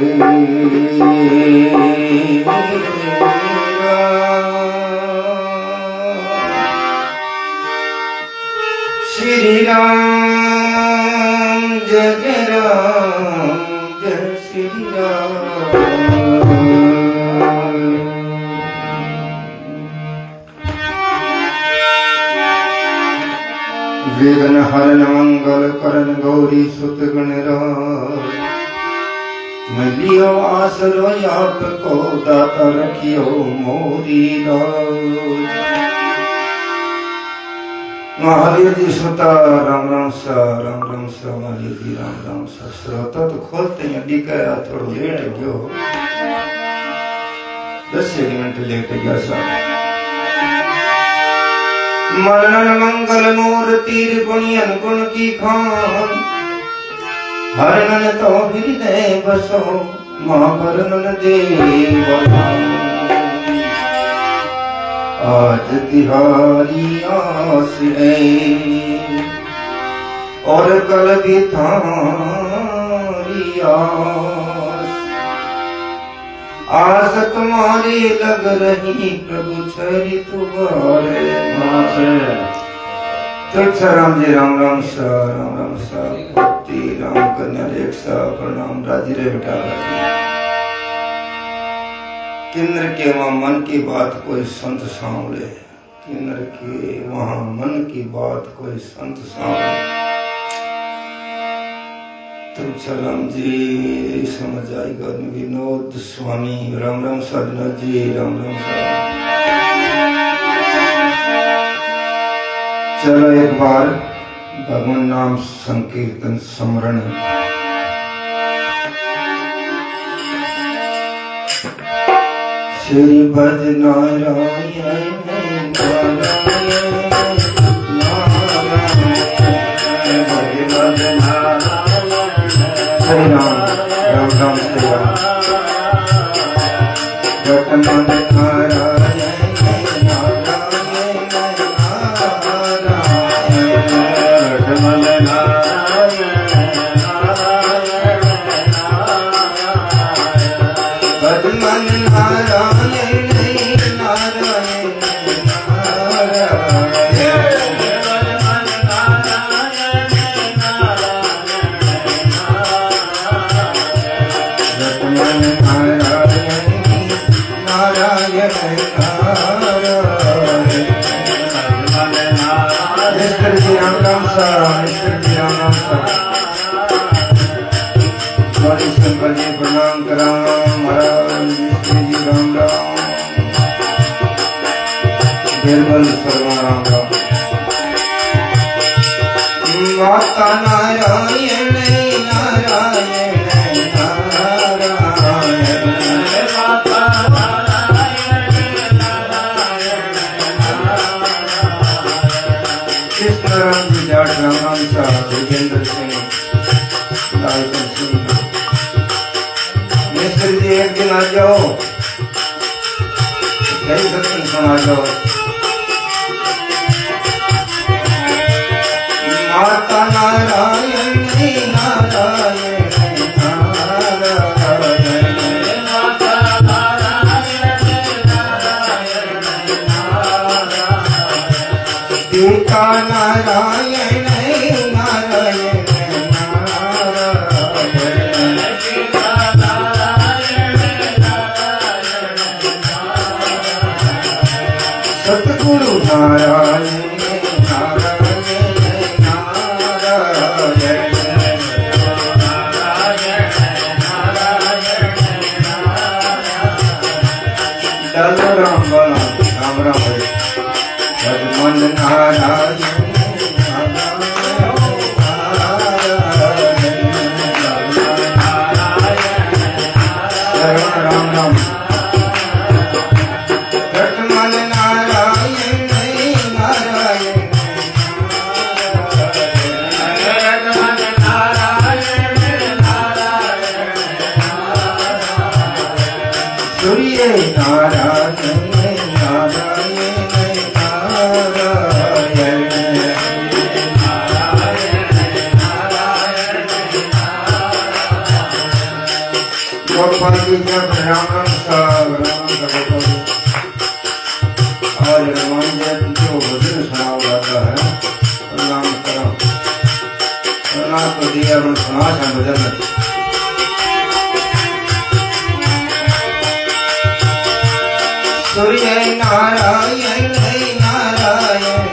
श्री राम जय राम जय श्री राम। वेदन हरण मंगल करण गौरी सुत गणराज। मिलियो आसरो आपको दाता रखियो मोरी लाज। महावीर जी श्रोता राम राम सा महावीर जी राम सा। श्रोता तो खोलते हैं डिका थोड़ा लेट गयो 10 मिनट लेट गया सा। मरण मंगल मूर्ति गुणियन गुण की खान। हरणन तो हृदय बसो महाभरणन देव। आज तिहारी आस है और कल भी थारी आस। आस तुम्हारी लग रही प्रभु छरी तुम्हारे मास। तुलसा राम जी राम सा भक्ति राम कन्या रेख सा प्रणाम राजी रे बेटा। किन्नर के वहाँ मन की बात कोई संत सांवले। किन्नर के वहाँ मन की बात कोई संत सांवले। तुलसा राम जी समझ आएगा। विनोद स्वामी राम साधना जी राम सा। चलो एक बार भगवान नाम संकीर्तन स्मरण। श्री भज नारायण श्री राम श्री राम। रतन प्रणाम कराम महाराज जी राम बिरबल सर्व राम। माता नारायण नारायण नारायण। माता नारायण नारायण नारायण। कृष्ण राम जी जाट राम सा जोगेंद्र सिंह लालचंद सिंह। एक दिन आ जाओ यही सत्संग सुना जाओ। माता नारायण नारायण नारायण। माता नारायण नारायण नारायण। पिता नारायण नारायण सतगुरु नारायण नारायण नारायण नारायण नारायण नारायण। राम राम भजमन नारायण गोपाल जी का राम राम आज हनुमान जयंती जो भजन सुनाया जाता है प्रणाम करो प्रणाम तो दिया सुना भजन सूर्य नारायण नारायण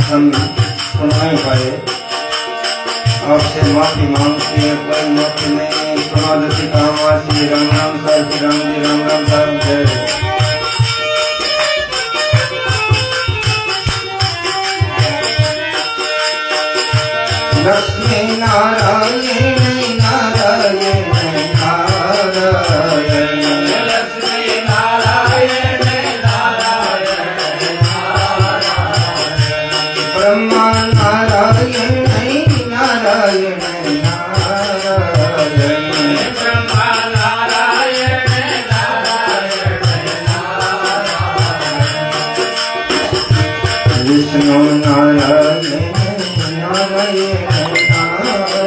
सुनाई पाए आपसे माफी मांगती है कोई माफी नहीं सुना देती कामवासी राम राम साहब राम जी राम राम साहब जय लक्ष्मी नारायण नारायण नारायण लक्ष्मी नारायण ब्रह्मा नारायण नारायण नारायण ब्रह्मा नारायण नारायण नारायण विष्णु नारायण नारायण नारायण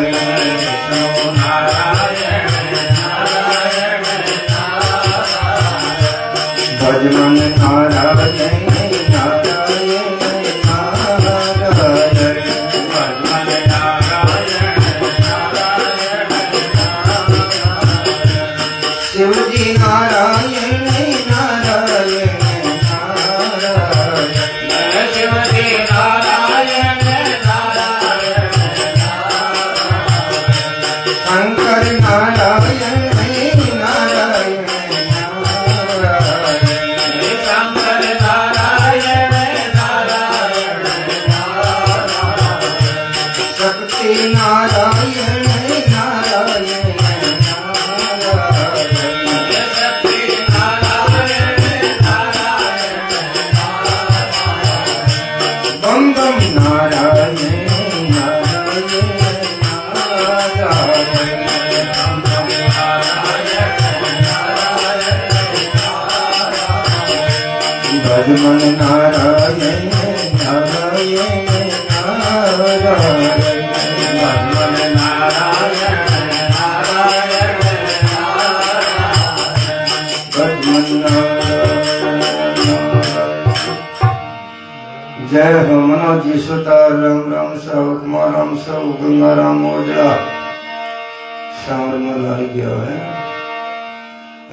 विष्णु नारायण नारायण नारायण भजमन नारायण शिवजी नारायण नारायण नारायण शिवजी नारायण नारायण शंकर नारायण नारायण शंकर नारायण नारायण शक्ति नारायण नारायण भजमन नारायण नारायण नारायण भजमन नारायण नारायण भजमन नारायण जय हो मनोज जी सुतार राम राम साहु कुमार राम साहु गंगा राम ओझा सावर में ला गया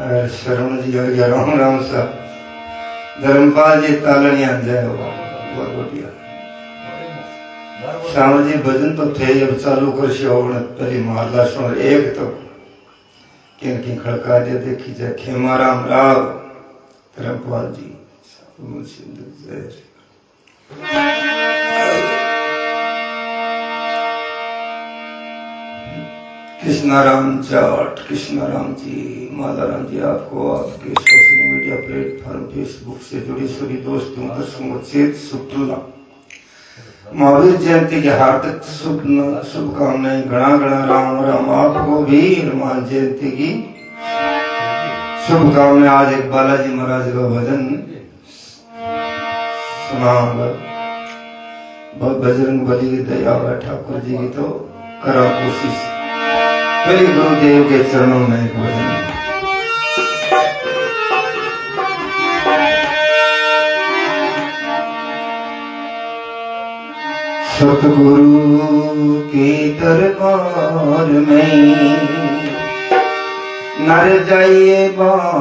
है शरण जी आ गया राम राम साहब धर्मपाल जी तालनिया जय हो बहुत बढ़िया श्याम जी भजन तो थे अब चालू कर पहली मारला सुन एक तो किन की खड़का दे देखी जाए खेमाराम राव धर्मपाल जी जय कृष्णाराम जाट कृष्णाराम जी मालाराम जी आपको आपके सोशल मीडिया प्लेटफॉर्म फेसबुक से जुड़े सभी दोस्तों दर्शकों को चेत शुभकामना महावीर जयंती की हार्दिक शुभकामनाएं गणा गणा राम राम आपको भी हनुमान जयंती की शुभकामनाएं। आज एक बालाजी महाराज का भजन सुनाऊंगा बहुत बजरंग बली की दया है ठाकुर जी की तो करो कोशिश मेरे गुरुदेव के चरणों में एक भजन सतगुरु के दरबार में नर जाइए बारंबार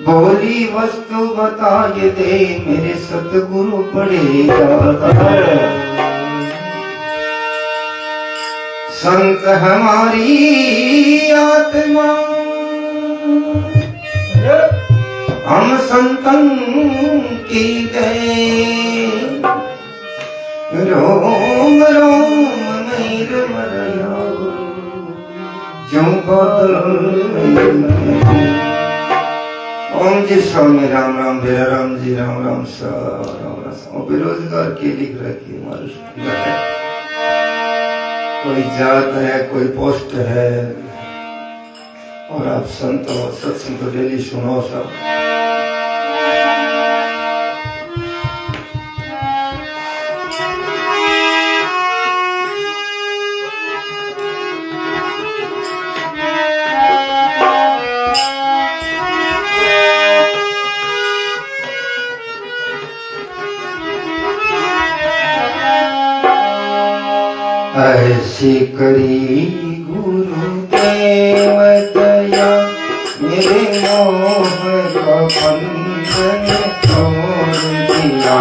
बोली वस्तु बताए दे मेरे सतगुरु पड़ेगा संत हमारी आत्मा हम संतन की गए रोम रोम मेर मरया जो ओम जी स्वामी राम राम बेरा राम जी राम राम सा राम राम। बेरोजगार के लिख रखी हमारे कोई जात है कोई पोस्ट है और आप संत और सत्संग को डेली सुनो सब। ऐसी करी गुरुदेव दया मेरे मोह का बंधन तोड़ दिया।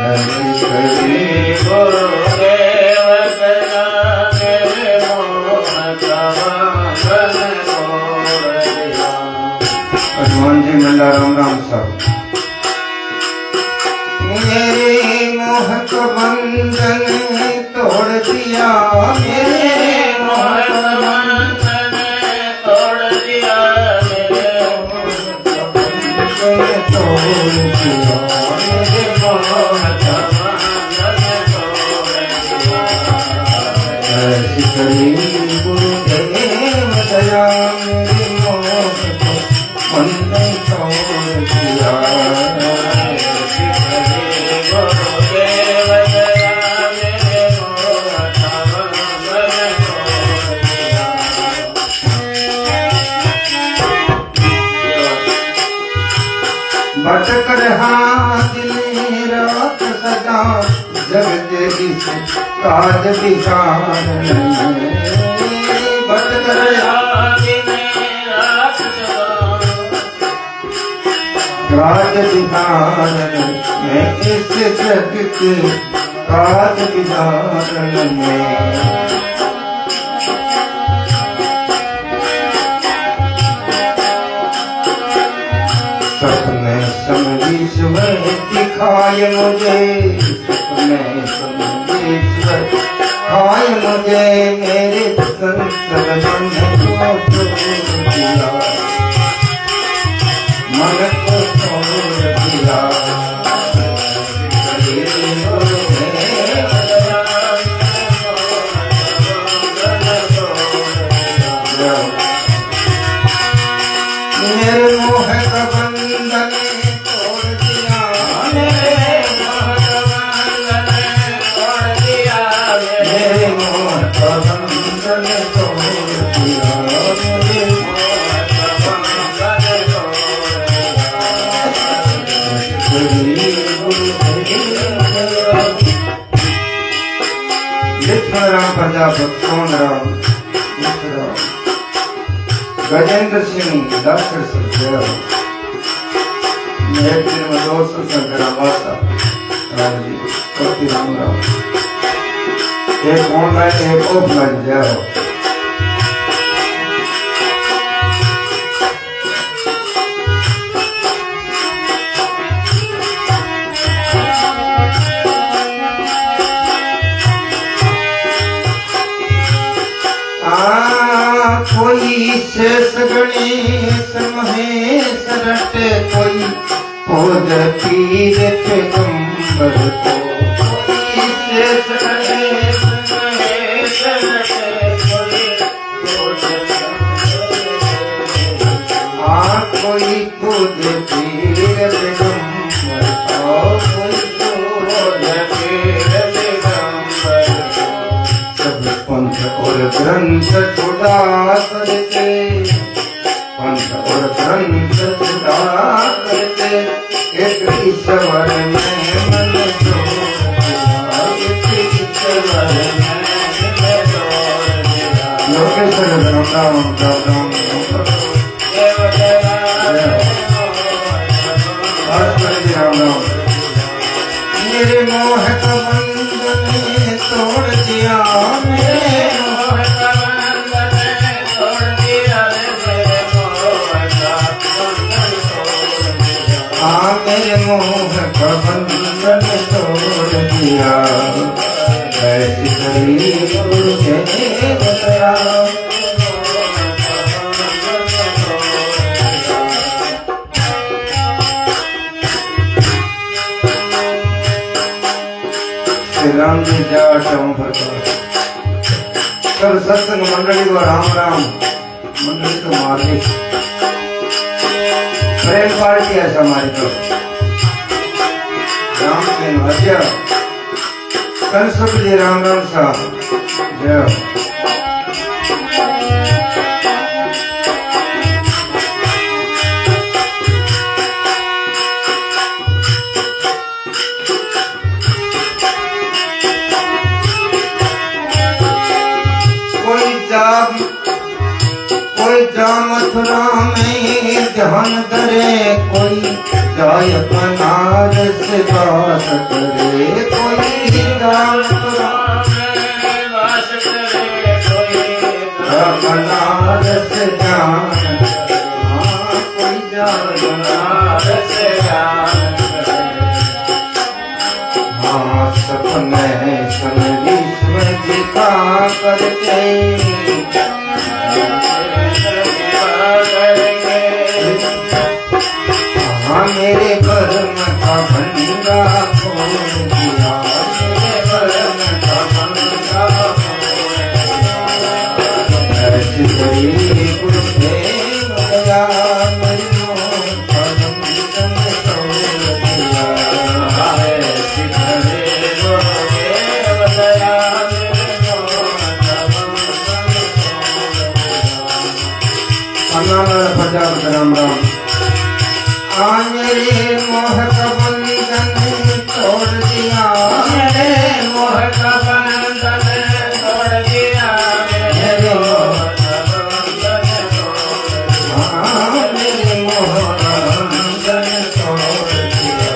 ऐसी करी गुरुदेव दया मेरे मोह का बंधन तोड़ दिया। हनुमान जी मंडा राम राम साहब। मेरे मोह का बंधन तोड़ दिया मेरे मोह का बंधन तोड़ दिया मेरे मोह का बंधन तोड़ दिया मेरे मोह का बंधन तोड़ दिया। ऐसी करी गुरुदेव दया मेरे मोह का बंधन तोड़ दिया। भटक रहा दिन रात सदा जगदेवी से काज बिहार भटक रहा दिन रात सदा काज बिहार में इस जग के काज बिहार में। सपने संगीश्वर दिखाए मुझे सपने संगीश्वर दिखाए मुझे मेरे संसद मन को छोड़ दिया। मेरे मोह का बंधन तोड़ दिया मेरे मोह का बंधन तोड़ दिया मेरे मोह का बंधन तोड़ दिया मेरे मोह का बंधन तोड़ दिया। राम प्रजापत कौन राम गजेंद्र सिंह डॉक्टर सर एक दिन में 200 संकरा माता राम जी कोटि राम राम एक ऑनलाइन एक ऑफलाइन जाओ। कोई शेष गणेश महेश रटे कोई खोज पीर पैगंबर को। कोई शेष गणेश महेश रटे कोई खोज कोई खोज पीर पैगंबर को कोई खोज पीर पैगंबर को। सब पंथ और ग्रंथ छुड़ा करते पंथ और ग्रंथ छुड़ा करते एक ईश्वर में मन जोड़ दिया एक ईश्वर में मन जोड़ दिया। लोकेश्वर राम राम देव राम राम। मेरे मोह का बंधन तोड़ दिया मेरे मोह का बंधन तोड़ दिया मेरे मोह का बंधन दिया, ऐसी करी गुरुदेव दया। श्री राम जी जाट ओम प्रकाश सब सत्संग मंडली को राम राम। मंडली तो मालिक प्रेम पार्टी है हमारी तो राम के भजन कंसुक जी राम राम साहब जय। कोई जा मथुरा में ध्यान धरे, कोई जाय बनारस वास करे। कोई जा मथुरा में वास करे, कोई जा बनारस ध्यान करे। कोई जा बनारस ध्यान करे। हाँ सपने सन विश्व जी का करते, मेरे कर्म का भंडा खोल दिया, मेरे कर्म का भंडा खोल दिया। ऐसी करी गुरुदेव दया, मेरी मोह का बंधन तोड़ दिया। ऐसी करी गुरुदेव दया, मेरे मोह का बंधन तोड़ दिया। अन्ना राम राम। मेरे मोह का बंधन तोड़ दिया, मेरे मोह का बंधन तोड़ दिया, मेरे मोह का बंधन तोड़ दिया, मेरे मोह का बंधन तोड़ दिया।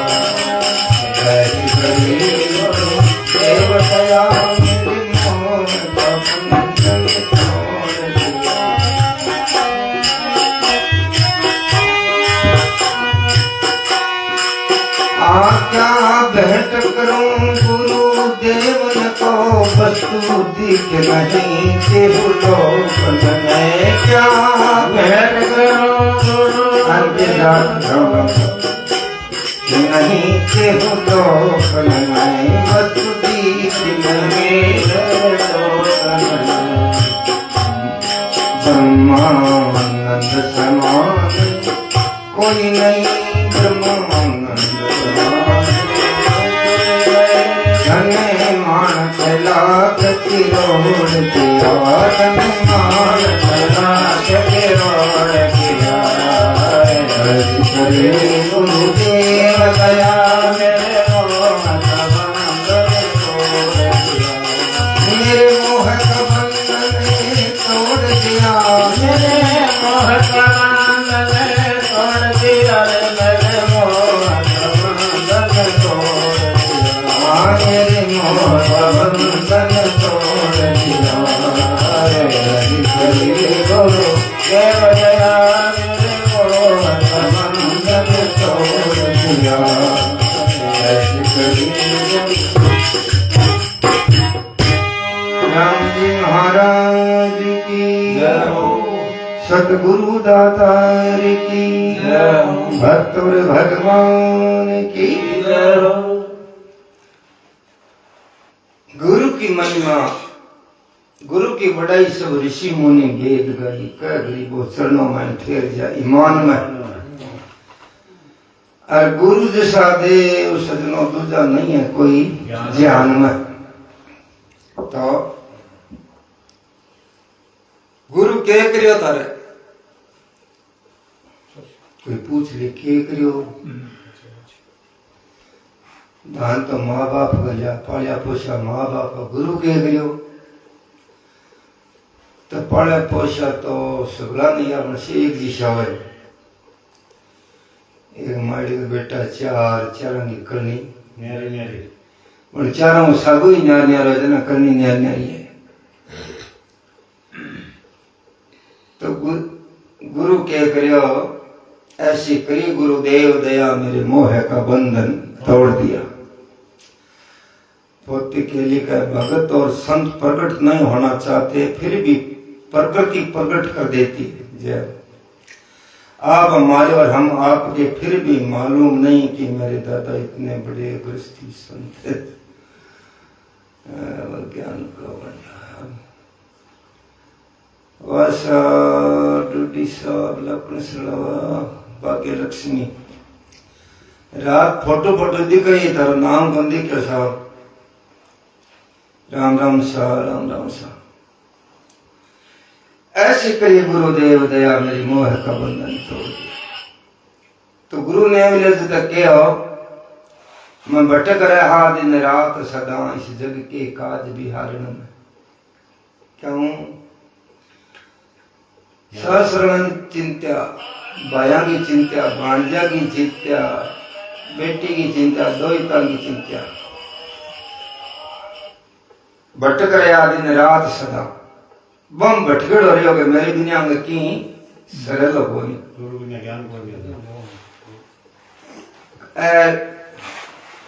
ऐसी करी गुरुदेव दया, मेरे मोह का बंधन तोड़ दिया। क्या भेंट करूं गुरुदेव को, वस्तु दिख नहीं देहु लोक में। क्या भेंट करूं गुरुदेव नहीं देहु लोक में, वस्तु दिख नहीं लोक में। ब्रह्मानंद समान कोई नहीं, ब्रह्मानंद धन्य मान चला रोड़ किया, धन्य मान चला रोड़ किया। हरि गुरुदेव दया, मेरे मोह का बंधन तोड़ दिया, मेरे मोह का बंधन तोड़ दिया, मेरे मोह का बंधन तोड़ दिया, मेरे मोह का बंधन तोड़ दिया, मेरे मोह का बंधन तोड़ दिया। हरि गुरुदेव दया, मेरे मोह का बंधन तोड़ दिया। राम जी महाराज की जय हो, सतगुरु दातार की जय हो, भक्त और भगवान की जय हो। गुरु की महिमा, गुरु की बड़ाई सब ऋषि मुनि वेद गाई, कह गरीबों चरणों में ठहर जा ईमान में। और गुरु जैसा देव सजनों दूजा नहीं है कोई ज्ञान में। तो गुरु के करियो तारे, कोई पूछ ले के करियो। धान तो माँ बाप गया पालिया पोषा माँ बाप, गुरु के करियो तो पालिया पोषा तो सगला नहीं अपने से एक दिशा है। एक माड़ी का बेटा चार निकलनी न्यारी न्यारी, और चारों सागु ही न्यार न्यार है ना, करनी न्यार न्यारी है। तो गुरु के करियो, ऐसी करी गुरुदेव दया, मेरे मोह का बंधन तोड़ दिया। पोते के लिए कह भगत और संत प्रकट नहीं होना चाहते, फिर भी प्रकृति प्रकट कर देती है। जय आप हमारे और हम आपके, फिर भी मालूम नहीं कि मेरे दादा इतने बड़े गृहस्थी संत थे। ज्ञान का वासा डूडी साहब लक्ष्मण सलवा भाग्य लक्ष्मी रात फोटो फोटो दिख रही, तारा नाम कौन दिख साहब? राम राम सा, राम राम सा। ऐसे करिए गुरुदेव दया मेरी मोह का बंधन तोड़ दिया। तो गुरु ने मिले तक क्या हो, मैं भटक रहा दिन रात सदा इस जग के काज बिहारण में। क्यों? सहस्रण चिंत्या, बाया की चिंत्या, भांजा की चिंत्या, बेटी की चिंता, दोहिता की चिंता, भटक रहा दिन रात सदा। बम भटकड़ हो रही हो गए मेरे बिना अंग की सरल हो गई।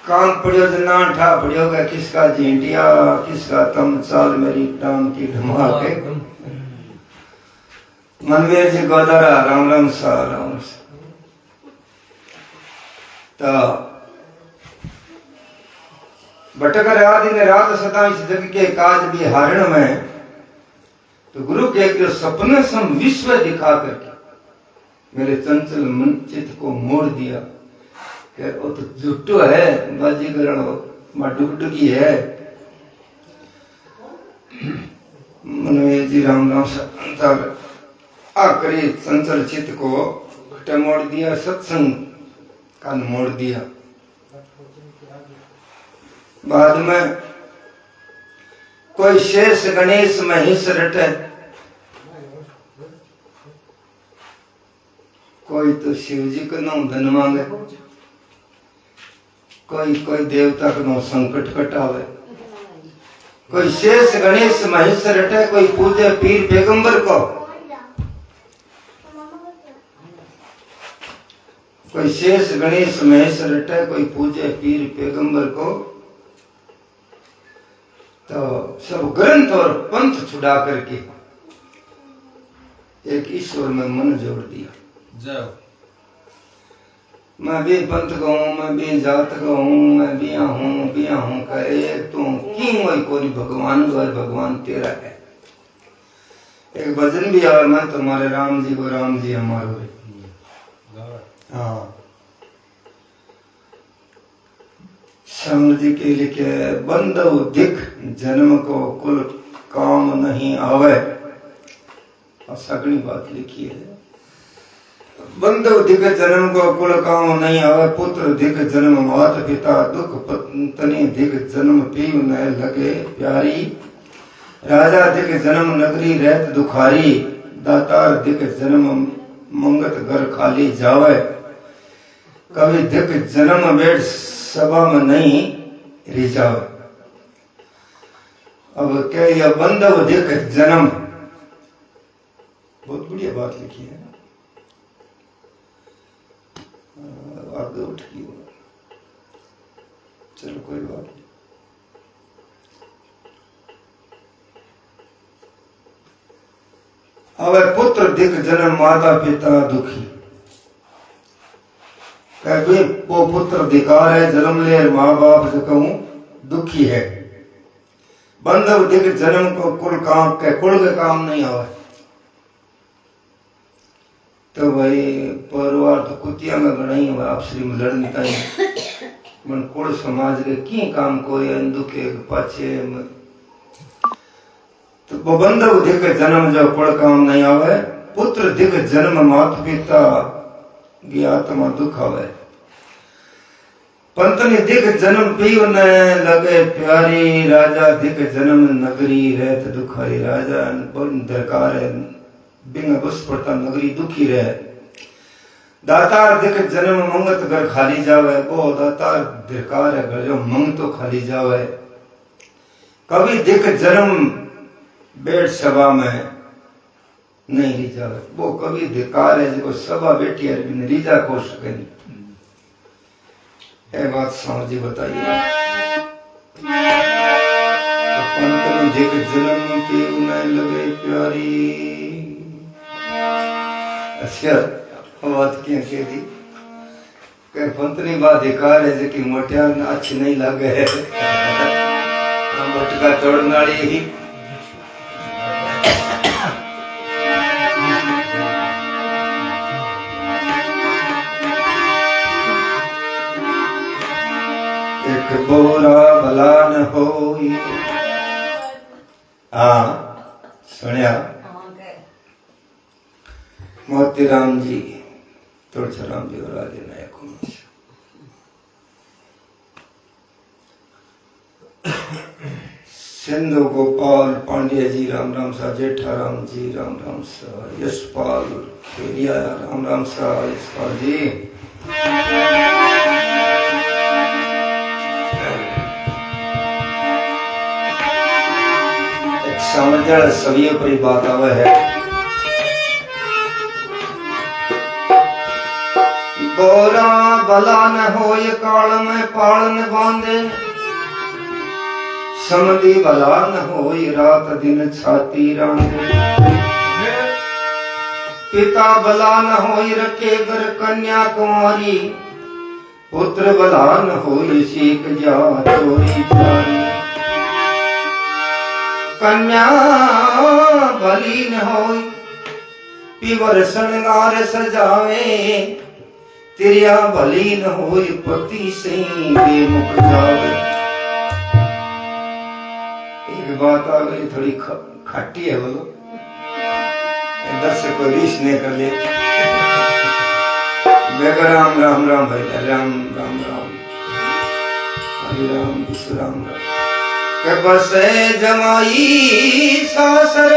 कान पड़ियो जना ठा पड़ियो गया, किसका झींटिया किसका तम चाल मेरी टांग की धमाके। मनवीर जी गोदारा राम राम सा, राम सा। तो भटक रहा दिन रात सदा इस जग के काज बिहारण में। तो गुरु के सपने सम विश्व दिखा करके मेरे चंचल मन चित्त को मोड़ दिया। वो तो झुट्टो है, बाजीगरण डुगडुगी है। मनोज जी राम राम आखिरी चंचल चित्त को मोड़ दिया, सत्संग का मोड़ दिया। बाद में कोई शेष गणेश महिष रटे, कोई तो शिव जी का नाम धन मांगे, कोई देवता का नाम संकट कटावे, कोई शेष गणेश महिष रटे, कोई पूजे पीर पैगंबर को, कोई शेष गणेश महेश रटे, कोई पूजे पीर पैगंबर को। तो सब ग्रंथ और पंथ छुड़ा करके एक ईश्वर में मन जोड़ दिया। मैं भी पंथ का हूं, मैं भी जात का हूं, मैं बिया हूं करे तू क्यों वही कोई भगवान द्वार भगवान तेरा है। एक भजन भी आवे, मैं तुम्हारे राम जी को राम जी हमारे। हाँ श्याम जी के लिखे बंधु दिख जन्म को कुल काम नहीं आवे। और सगड़ी बात लिखी है, बंधु दिख जन्म को कुल काम नहीं आवे, पुत्र दिख जन्म मात पिता दुख, पत्नी दिख जन्म पीव न लगे प्यारी, राजा दिख जन्म नगरी रहत दुखारी, दातार दिख जन्म मंगत घर खाली जावे, कवि दिख जन्म बैठ सभा में नहीं रिझावे। अब क्या यह बंधव दिख जन्म, बहुत बढ़िया बात लिखी है। आगे उठ गई, चलो कोई बात नहीं। अब पुत्र दिख जन्म माता पिता दुखी, वो पुत्र धिकार है जन्म ले माँ बाप से कहूं दुखी है। बंधव दिख जन्म को कुल के काम नहीं आवे। तो भाई परिवार तो कुतिया में गणाई हुआ आपसी में लड़नी ताई मन कुल समाज के की काम कोई दुखे पाछे में। तो वो बंधव दिख जन्म जो कुल काम नहीं आवे, पुत्र दिख जन्म माता पिता की आत्मा दुख आवे, पंतनी दिख जन्म पीव न लगे प्यारी, राजा दिख जन्म नगरी रहत दुखारी। राजा दरकार है बिना बस पड़ता नगरी दुखी रहे। दातार दिख जन्म मंगत घर खाली जावे, वो दातार दरकार है घर जो मंग तो खाली जावे। कवि दिख जन्म बैठ सभा में नहीं रिझावे, वो कवि धिकार है जो सभा बैठी है बिन रिझा को सके नहीं। ये बात समझी बताइए। अधिक जन्म की न लगे प्यारी। अच्छा बात क्या कह दी के पंतनी बात एकार है जे कि मोटिया अच्छी नहीं लगे है मटका तोड़नाड़ी ही एक बोरा भला न होई। हाँ सुनिया मोतीराम जी तुलसीराम जी और राजे नायक सिंधु गोपाल पांड्या जी राम राम सा, जेठाराम जी राम राम सा, यशपाल खेरिया राम राम सा, यशपाल जी एक समझण सभी पर बात आवे है। बोरा भला न होय काल में पालन बांधे, समधी भला न होई रात दिन छाती रांधे। पिता भला न होई रखे घर कन्या कुमारी, पुत्र भला न होई सीख जा चोरी चारी। कन्या भली न होई पीवर श्रृंगार सजावे, तिरिया भली न होई पति से बेमुख जावे। एक बात आ गई थोड़ी खट्टी है बोलो, दस से कोई रीस नहीं कर ले। राम राम राम भाई राम राम राम हरि राम विष्णु राम राम के बसे जमाई सासर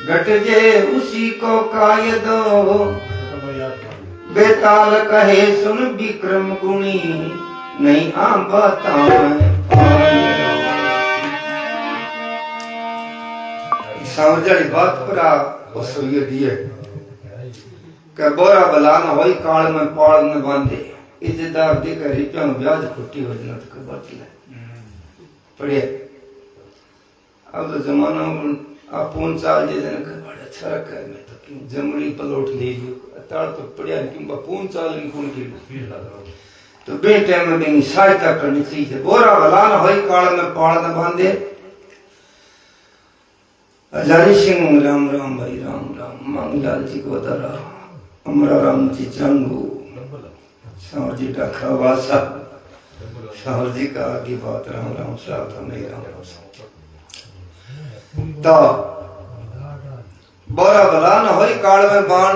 घट जे उसी को काय दो। बेताल कहे सुन विक्रम गुणी, नहीं आम बताऊं समझी बात परा उसरिय दिए के बोरा भला न होई काल में पाल न बांधे। इज्जतदार देकर रुपया में ब्याज खुट्टी हो जाना तो बात ले पढ़िए। अब तो जमाना अपून चाल जे जन के बड़ा अच्छा रखा है। मैं तो जमड़ी पलोट ले लियो ताड़ तो पढ़िया कि बपून चाल इन कौन की तो बे टाइम में भी सहायता करनी चाहिए। बोरा भला न होई काल में पाल न बांधे। हजारी सिंह राम राम भाई राम राम मंगलाल जी को दरा अमरा राम जी चंगू साहब जी का खवासा साहब जी का आगे बात राम राम साहब तो नहीं राम राम तो बोरा भला न होई काल में बाण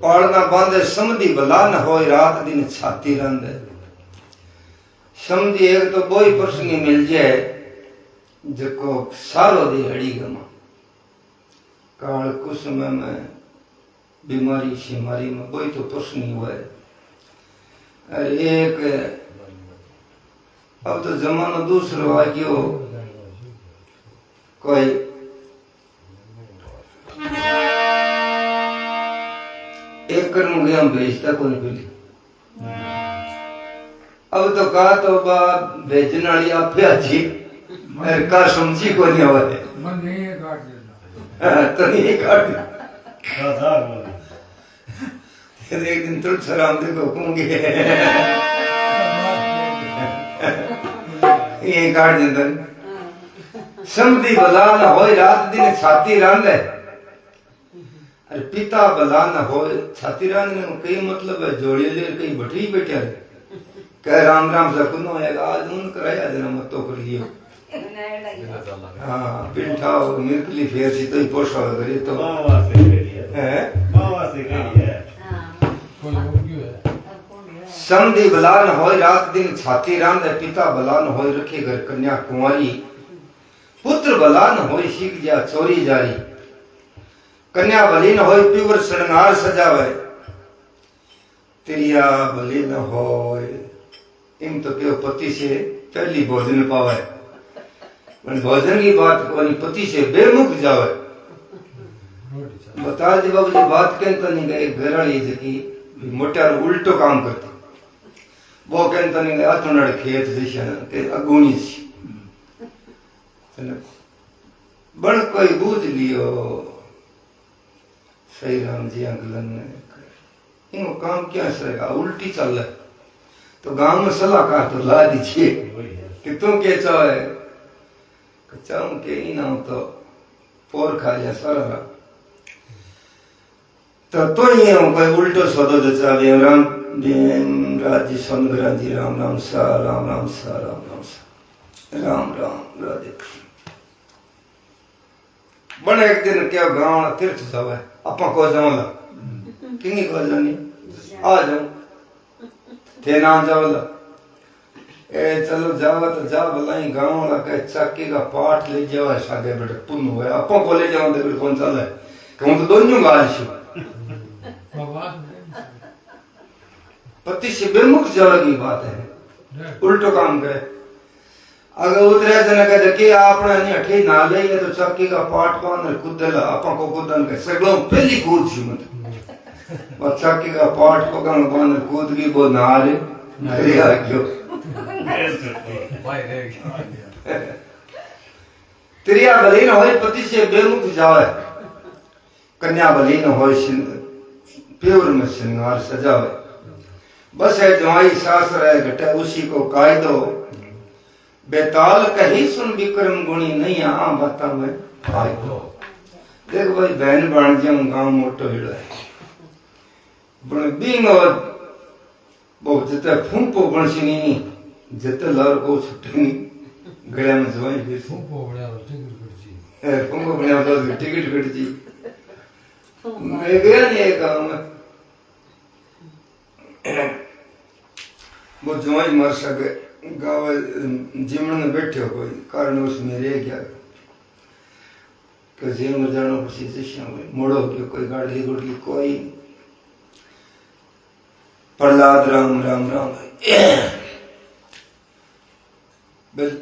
पाल न बांधे। समधी भला न होई रात दिन छाती रंधे। समझी एक तो कोई प्रश्न मिल जाए जको सारो दिहाड़ी गमा काल कुसुम में बीमारी शिमारी में कोई तो प्रश्न ही हुआ है। अरे एक अब तो जमाना दूसरो आ गयो कोई एक कर्म गया भेजता कौन पहले। अब तो कहा तो बा भेजने वाली आप अच्छी का समझी को नहीं हुआ है मन नहीं काट देना तो नहीं काट एक दिन तुलसीराम जी को कहूंगे ये काट देता। समधी भला न होई रात दिन छाती रांधे। अरे पिता भला न होई छाती रांधने में कई मतलब है जोड़े ले कई बटरी बैठा है कह राम राम सकुनो है आज उन कराया जना मत तो कर लियो। हाँ पिंठाओ मिर्कली फेर सी तो ही पोषा करे तो समधी भला न होई रात दिन छाती रांधे। पिता भला न होई रखे घर कन्या कुंवारी। पुत्र भला न होई सीख जा चोरी जारी। कन्या भली न होई पीवर श्रृंगार सजावे। तिरिया भली न होई इम तो क्यों पति से पहली भोजन पावे भोजन की बात कोनी पति से बेमुख जावे। बता दे बाबू जी बात कहता नहीं गए घराड़ी जकी मोटा उल्टो काम करती वो कहता नहीं गया थोड़ा खेत दिशा के अगुणी सी बण कोई बूझ लियो सही राम जी अंगलन ने इनको काम क्या सरेगा उल्टी चल रहा है तो गांव में सलाहकार तो ला दीजिए कि तुम क्या चाहे चाहूं के ही ना तो पोर खा जा सारा तो ही हम कोई उल्टो सदो जो चाहे राम राजी सोनगरा जी राम राम सा राम राम सा राम राम सा राम राम राधे बन एक दिन क्या गांव तीर्थ सब है अपा को जावला किंगी को जानी आ जाओ थे ना जावला ए चलो जावा तो जा भलाई गांव वाला कहे चक्की का पाठ ले जाओ सागे बेटे पुण्य हुआ अपा को ले जाओ तो कौन चल है कहूं तो दोनों गाल छो पति से बेमुख जाने की बात है उल्टो काम करे अगर उतरे जन कहे कि आपने नहीं अठे ना ले ये तो चक्की का पाठ पान कुदला आपा को कुदन के सगलो पहली कूद छी मत और चक्की का पाठ पकड़ पान कूद की वो नारे नरे आ गयो त्रिया भली न होय पति से बेमुख जावे कन्या भली न होय प्योर में श्रृंगार सजावे बस है जवाई सास रहे घटे उसी को कायदो बेताल कही सुन विक्रम गुणी नहीं आ बता में फायदो देख भाई बहन बन जाऊं गांव मोटो हिड़ो है बन बिंग और बहुत जते फूंपो बनसिनी जते लार को छुटनी गले में जवाई फिर फूंपो बड़ा टिकट कटजी मैं गया नहीं एक गांव में वो जवाई मर सके गाँव जिमन में बैठे हो कोई कारण उसमें रह गया कि जेल में जाना किसी शिष्य मोड़ो के कोई गाड़ी गुड़ी कोई प्रहलाद राम राम राम बस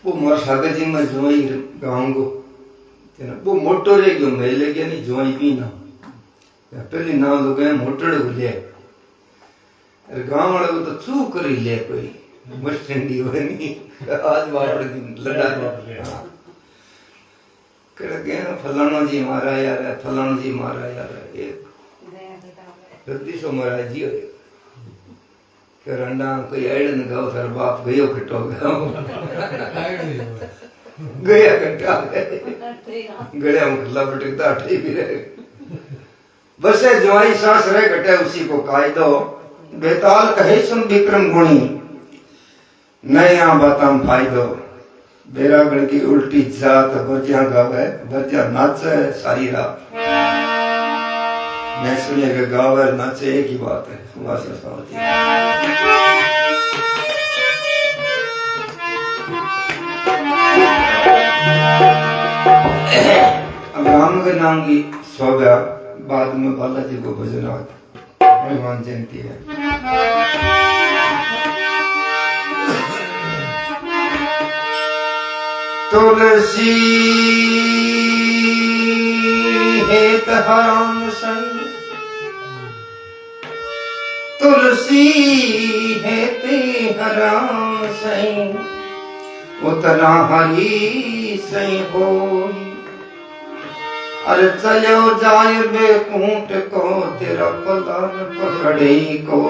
वो मर सके जी में जवाई गाँव को वो मोटो रह गयो मैं ले गया नहीं जवाई भी ना पहले नाम लोग मोटड़े को ले गाँव वाले को तो चू कर ही ले कोई मस्त ठंडी हो नहीं आज बापड़े दिन लड़ा कर गया फलाना जी मारा यार फलाना जी मारा यार एक गद्दी सो मारा जी हो के रंडा कोई ऐडन गाओ सर बाप गयो कटो गया कटा गड़िया में लपटता अठे भी रहे बस है जवाई सास रहे घटे उसी को कायदो बेताल कहे सुन विक्रम गुणी नया बताम फायदो बेरागढ़ की उल्टी जात बजिया गावे बजिया नाचे सारी रात मैं सुनिए कि गावे नाचे एक ही बात है सुभाष सावती अब राम के नाम की सोगा बाद में बालाजी को भजन हनुमान जयंती है तुलसी हेत हराम सई तुलसी हेते हराम सई उतना हरी सई होई अरे चलो जाय बेकूट को तेरा पलान पकड़े को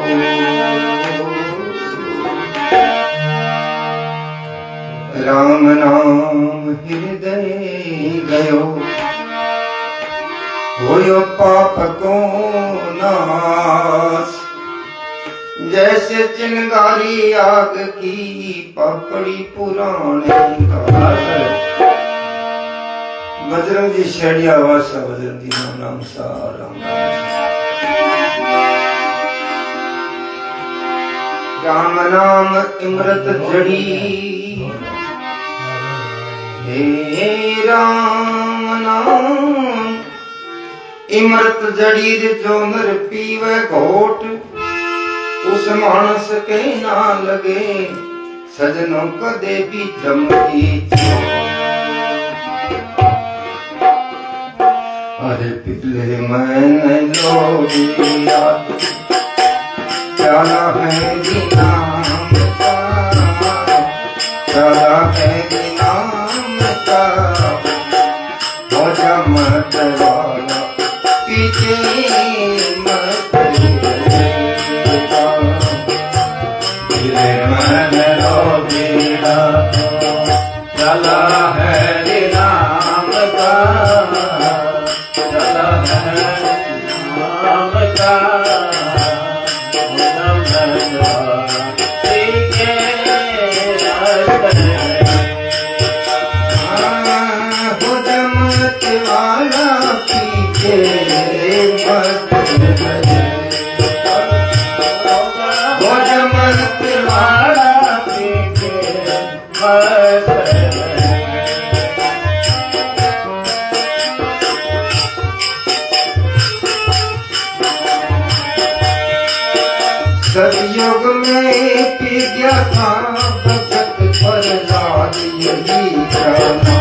राम नाम हृदय गयो होयो पाप को नाश जैसे चिंगारी आग की पपड़ी पुराने बजरंग जी शेड़िया वासा बजरंग जी राम राम सा राम राम नाम इमृत जड़ी हे राम नाम इमृत जड़ी जो नर पीवे घोट उस मानस के ना लगे सजनों कदे भी जमती अरे पिछले मैंने लोगिया प्याला है नाम का प्याला है नाम का हो जमत वाला पीछे मत रहेगा। दिल मन रोगीड़ा चला है नाम का, चला है नाम का। सतयुग में पी गया था भगत प्रहलाद यही करना।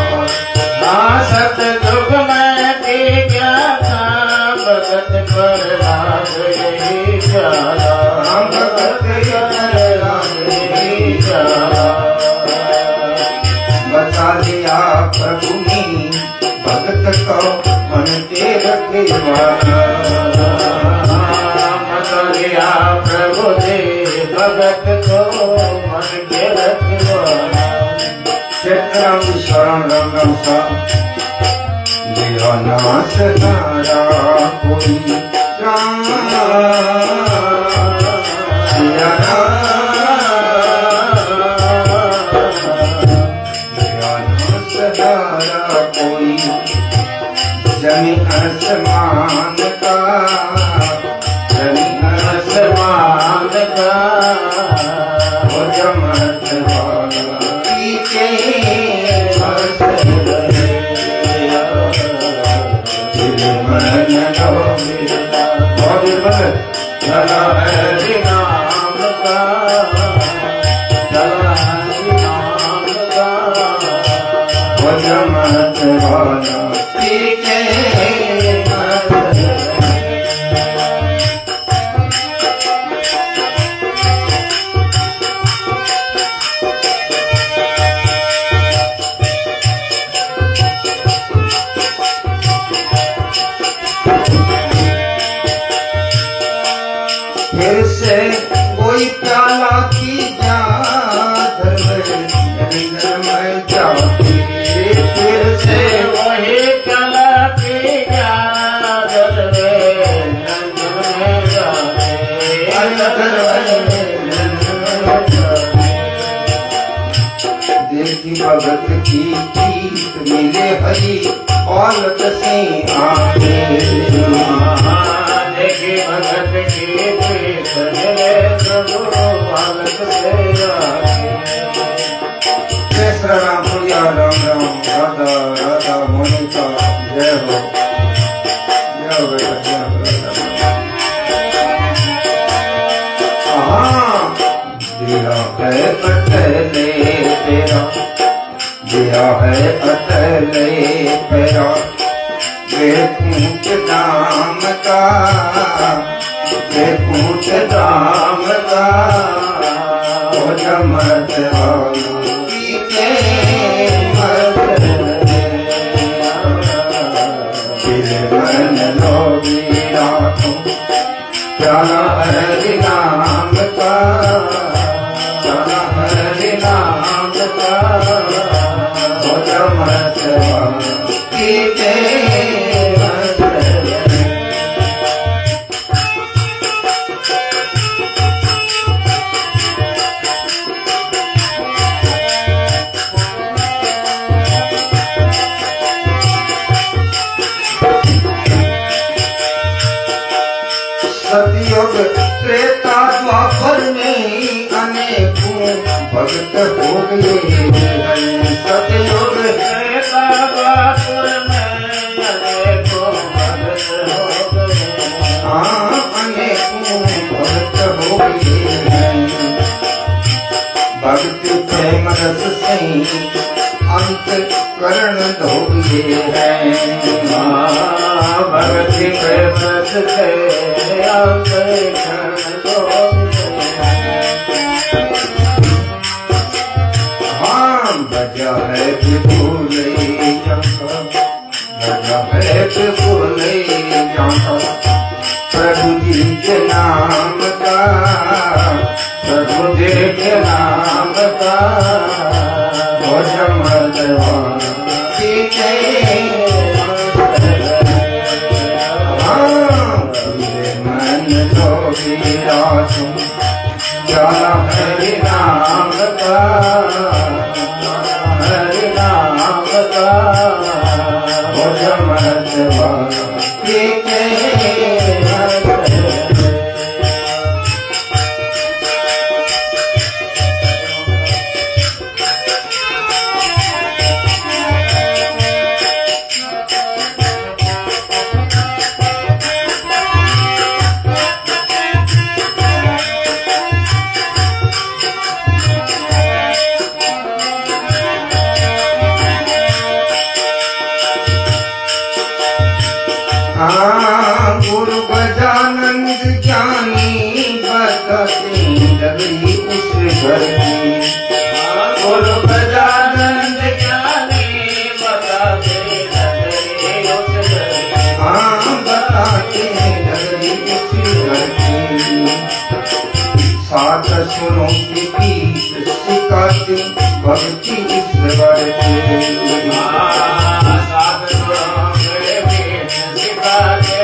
सतयुग में पी गया था भगत प्रहलाद यही चला। भगत प्रहलाद यही चला। बता दिया प्रभु ने भगत को मन के रखवाला। प्रभु दे भगत को मन के रखवाला। राम शरण राम सा मेरा नाथ नारा कोई राम सिया मेरा नाथ नारा कोई जमी आसमान का, जमी आसमान का। हो जमत वाला पीछे मत रहेगा। दिल मन रोगीड़ा चला है नाम का, चला है नाम का। हो जमत वाला पीछे मत रहेगा। फिर से कोई प्याला की में जाती। फिर से वही प्याला की देखी भगत की जीत मिले हरी औलत से आके। देखी भगत की जीत मिले प्रभु औलत से आके। जय राम प्रिया राम राम राधा राधा मोनिका जय हो, जय हो बेटा जय हो राधा। दिया है अटले तेरा, दिया है अटले तेरा। बेकूट दाम का, बेकूट दाम का। हो जमत वाला पीछे मत रहेगा। दिल मन रोगीड़ा चला है नाम का, चला है नाम का। हो जमत वाला पीछे मत रहेगा। सतयुग त्रेता द्वापर में अनेकों भक्त हो गए। सतयुग त्रेता द्वापर में अनेकों भक्त हो गए। हाँ अनेकों भक्त हो गए। भक्ति प्रेम रस से अंत करण धोए हैं। भक्ति प्रेम रस से अंत करण धोए हैं। हाँ बजा है विपुल चंपा, भेद बोले जाता प्रभु जी के नाम का, प्रभु जी के नाम का हो जमदवान की मन लोभी रासु ज्ञान हरि नाम का, हरि नाम का हो जमदवान की गुरु गजानंद ज्ञानी बताते डगरी उस घर की, गुरु गजानंद ज्ञानी बताते डगरी उस घर की, बताते डगरी उस घर की। सात सुनो की पीठ सिखाते भक्ति ईश्वर की, सात सुनो के पीठ सिखाते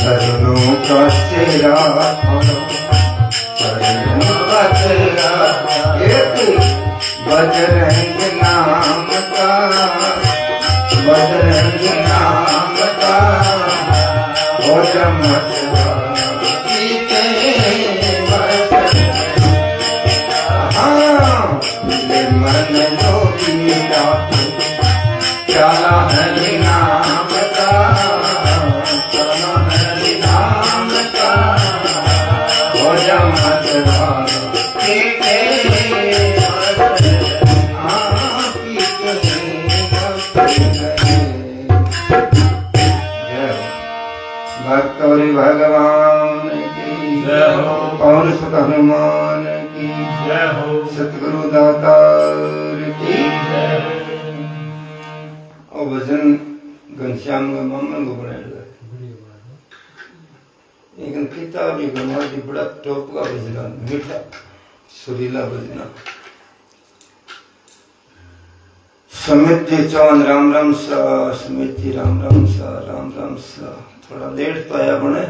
शरणों का तेरा शरणों का तेरा एक बजरंग नाम का, बजरंग नाम का हो जमदवान की मन लोभी रासु ज्ञान हरि नाम का, हरि नाम का हो जमदवान की भक्त और भगवान की जय हो, पवन सुत हनुमान की जय हो, सतगुरु दातार की जय हो। और भजन घनश्याम का मामन को बनाया लेकिन पिता भी गंवाजी बड़ा टॉप का भजना, मीठा सुरीला भजना। समिति चौन राम राम सा, समिति राम राम सा, राम राम सा। थोड़ा लेट तो आया बने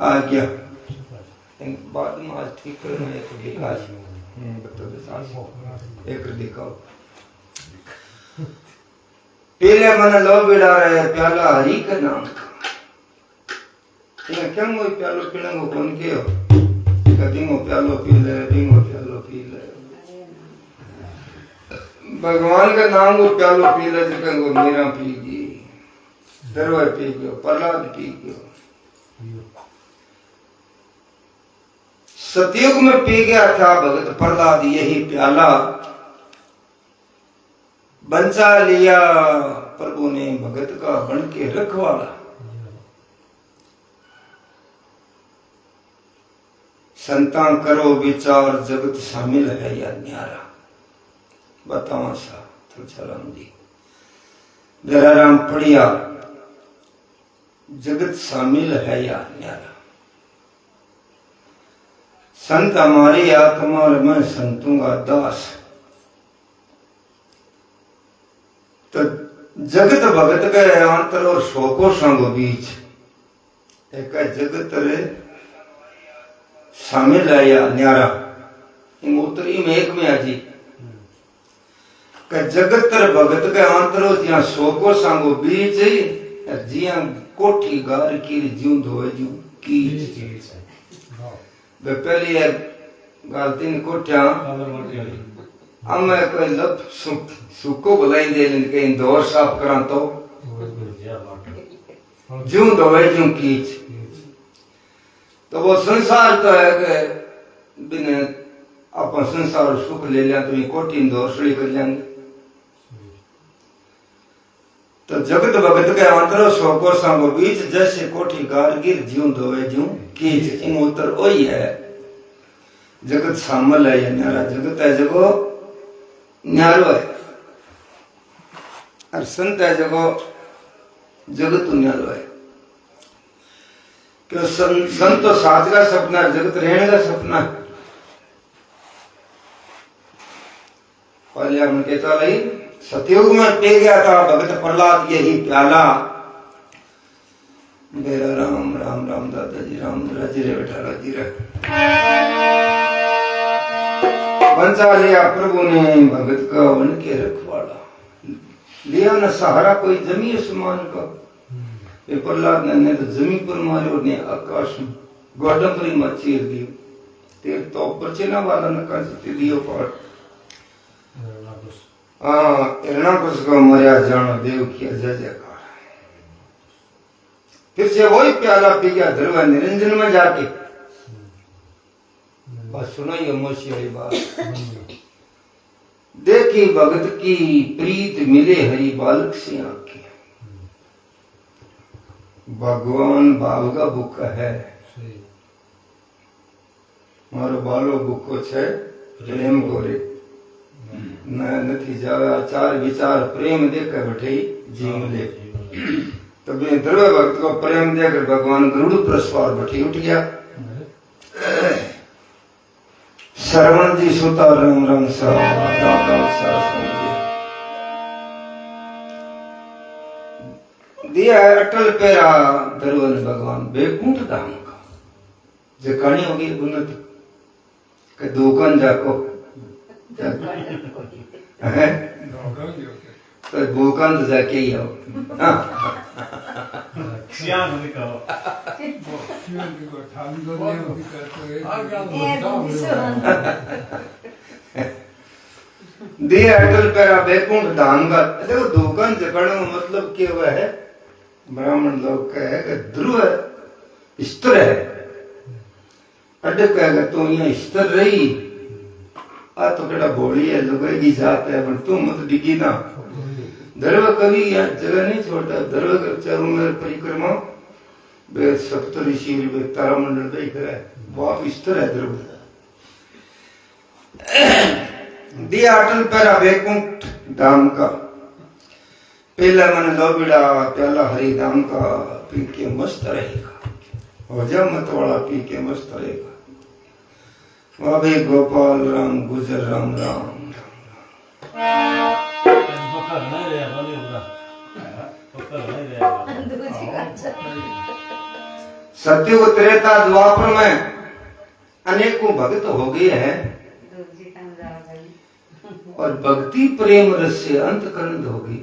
आ गया बाद में आज ठीक करना एक दिखा एक दिखाओ पहले मन लो बिड़ा रहे प्याला हरी का नाम क्या वो प्यालो पीने को कौन के हो कदिंगो प्यालो पी ले डिंगो प्यालो पी ले भगवान का नाम को प्यालो पी ले तो मीरा पी गई दरवार पी गयो प्रहलाद पी गयो सतयुग में पी गया था भगत प्रहलाद यही प्याला बंचा लिया प्रभु ने भगत का बन के रखवाला संतान करो विचार जगत शामिल है या न्यारा बताओ सा तुलसीराम जी जलाराम पढ़िया जगत शामिल है या न्यारा संत हमारी आत्मा और मैं संतों का दास तो जगत भगत के अंतर और शोको संग बीच एक जगत रे शामिल है या न्यारा इन उत्तरी में एक में आजी का जगत रे भगत के अंतर ज्या शोको संग बीच जिया कोठी गार की जीव धोए जू की वे पहली है गालती कोठिया हमें कोई लब सुको बुलाई दे कहीं दौर साफ करा तो जू धोए जू कीच तो वो संसार तो है कि बिना अपन संसार सुख ले लिया तो ये कोठी दौर सड़ी कर जाएंगे तो जगत भगत के अंतर शोको संग बीच जैसे कोठी कारगिर ज्यूं धोए ज्यूं कीच इन उत्तर वही है जगत शामिल है या न्यारा जगत है जगो न्यारो है और संत है जगो जगत तो न्यारो है कि संत तो साथ का सपना है, जगत रहने का सपना है। पहले हम कहता रही सतयुग में पी गया था भगत प्रहलाद यही प्याला, मेरा राम राम राम दादाजी राम राजी रे बेटा राजी रे। बंचा लिया प्रभु ने भगत का वन के रखवाड़ा, लिया न सहारा कोई जमी आसमान का। ये प्रहलाद ने तो जमी पर मारो ने आकाश में गोडम पर मत चीर दियो, तेरे तो ऊपर चेना वाला न कर सकते दियो पार। हिरणाकुश को मर्या जानो देव किया जय जयकार। फिर से वही प्याला पी गया ध्रुव निरंजन में जाके। बस सुनाइए मोशी वाली बात। देखी भगत की प्रीत मिले हरि बालक से आके, भगवान बालगा भूखा है मारो बालो भूखो छे प्रेम गोरे नहीं जावे आचार विचार प्रेम देकर बैठे जीव ले। तब ध्रुव भक्त को प्रेम देकर भगवान गरुड़ पर सवार बैठी उठ गया। श्रवण जी सुता राम राम सा दिया है अटल पेरा ध्रुव ने भगवान बैकुंठ धाम का जकानी होगी उन्नत के दुकान जाको है तो भूखंड जाके ही आओ। दिया अटल पेरा बैकुंठ धाम का। देखो दुकान जकड़ने का मतलब क्या हुआ है, ब्राह्मण लोग कहे कि ध्रुव स्तर है, अड्डे कहेगा तो यहाँ स्तर रही आ तो केड़ा भोली है लुगाई जात है पर तू मत डिगी ना। ध्रुव कभी यहाँ जगह नहीं छोड़ता। ध्रुव के चारों में परिक्रमा वे सप्त ऋषि वे तारामंडल पे करे बाप स्तर है ध्रुव। दिया अटल पेरा बैकुंठ धाम का, पहला मन लोबिड़ा प्याला हरि धाम का पी के मस्त रहेगा, हो जा मत वाला पी के मस्त रहेगा। अभी गोपाल राम गुजर राम राम सत्युग त्रेता द्वापर में अनेकों भक्त हो गए हैं और भक्ति प्रेम रस से अंतकरण हो गई।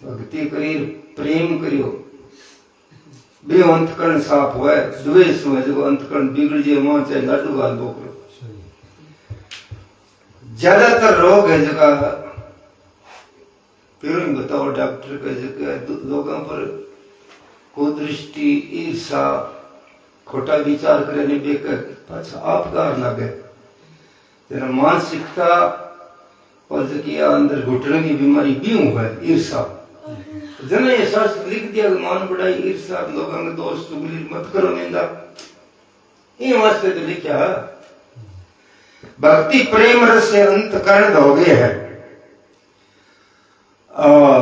भक्ति करी प्रेम करियो बे अंतकरण साफ हुआ है, द्वेष हुआ जो अंतकरण बिगड़ जाए वहां चाहे लाडू गाल बोकरो। ज्यादातर रोग है जगह फिर बताओ डॉक्टर का जगह लोगों पर कुदृष्टि ईर्षा खोटा विचार करने बेकर पाछा आपकार लगे तेरा मानसिकता और जकिया अंदर घुटने की बीमारी भी हुआ है ईर्षा। जन ये शास्त्र लिख दिया मान बढ़ाई ईर्षा लोगों के दोस्त चुगली मत करो निंदा, ये वास्ते तो लिखा। भक्ति प्रेम रस से अंतकरण हो गए है और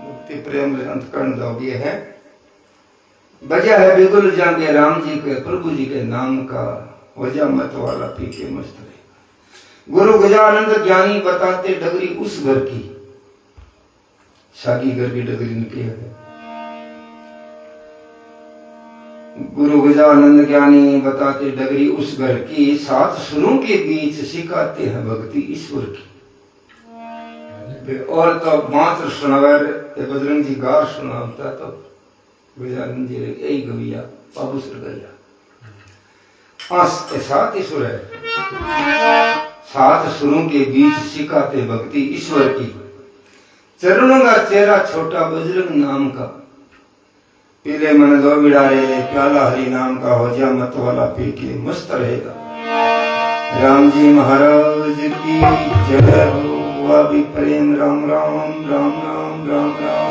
मुक्ति प्रेम रस अंतकरण हो गए है। वजह है बिगुल जागे राम जी के प्रभु जी के नाम का, वजह मत वाला पी के मस्त रहे। गुरु गजानंद ज्ञानी बताते डगरी उस घर की, शादी घर की डगरी निकली है। गुरु गजानंद ज्ञानी बताते डगरी उस घर की, सात सुरों के बीच सिखाते हैं भक्ति ईश्वर की। और तो मात्र सुनावर बजरंग जी गार सुनाता तो गजानंद जी यही गविया बाबू सुर गया। सात ही सुर है, सात सुरों के बीच सिखाते भक्ति ईश्वर की। चरणों का चेहरा छोटा बजरंग नाम का, पीले मन दो बिड़ारे प्याला हरि नाम का, हो जा मत वाला पी के मस्त रहेगा। राम जी महाराज की जय हो। हुआ भी प्रेम राम राम राम राम राम राम।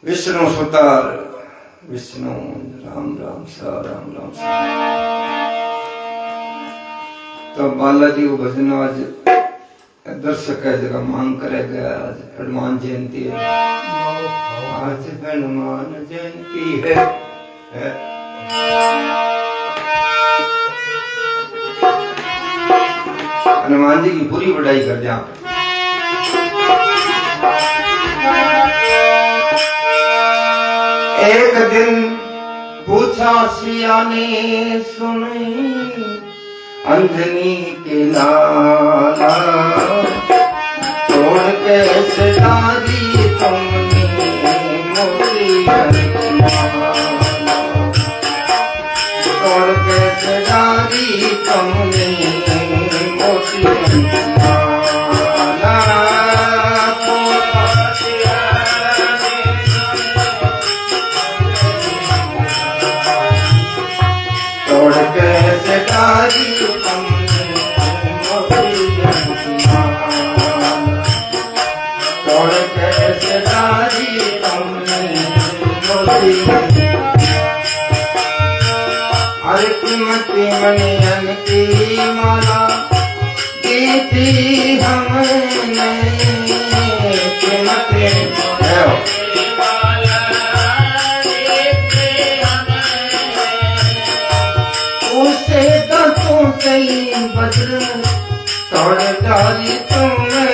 विष्णु सुतार विष्णु राम राम सा राम राम सा। तो बालाजी को भजन आज दर्शक है जगह मांग करे गया। आज हनुमान जयंती है, आज हनुमान जयंती है। हनुमान जी की पूरी बढ़ाई कर जा। एक दिन पूछा सिया ने सुनी अंजनी के लाला, तोड़ के सितारी तुमने मोती माला, तोड़ के सितारी तुमने मोती माला। तोड़ के सितारी तुमने मोती माला, तोड़ के सितारी तुमने मोती माला। हर कीमती मनियन की माला दी थी हमने, कीमती उसे दसों से बद्र तोड़ डाली तुमने,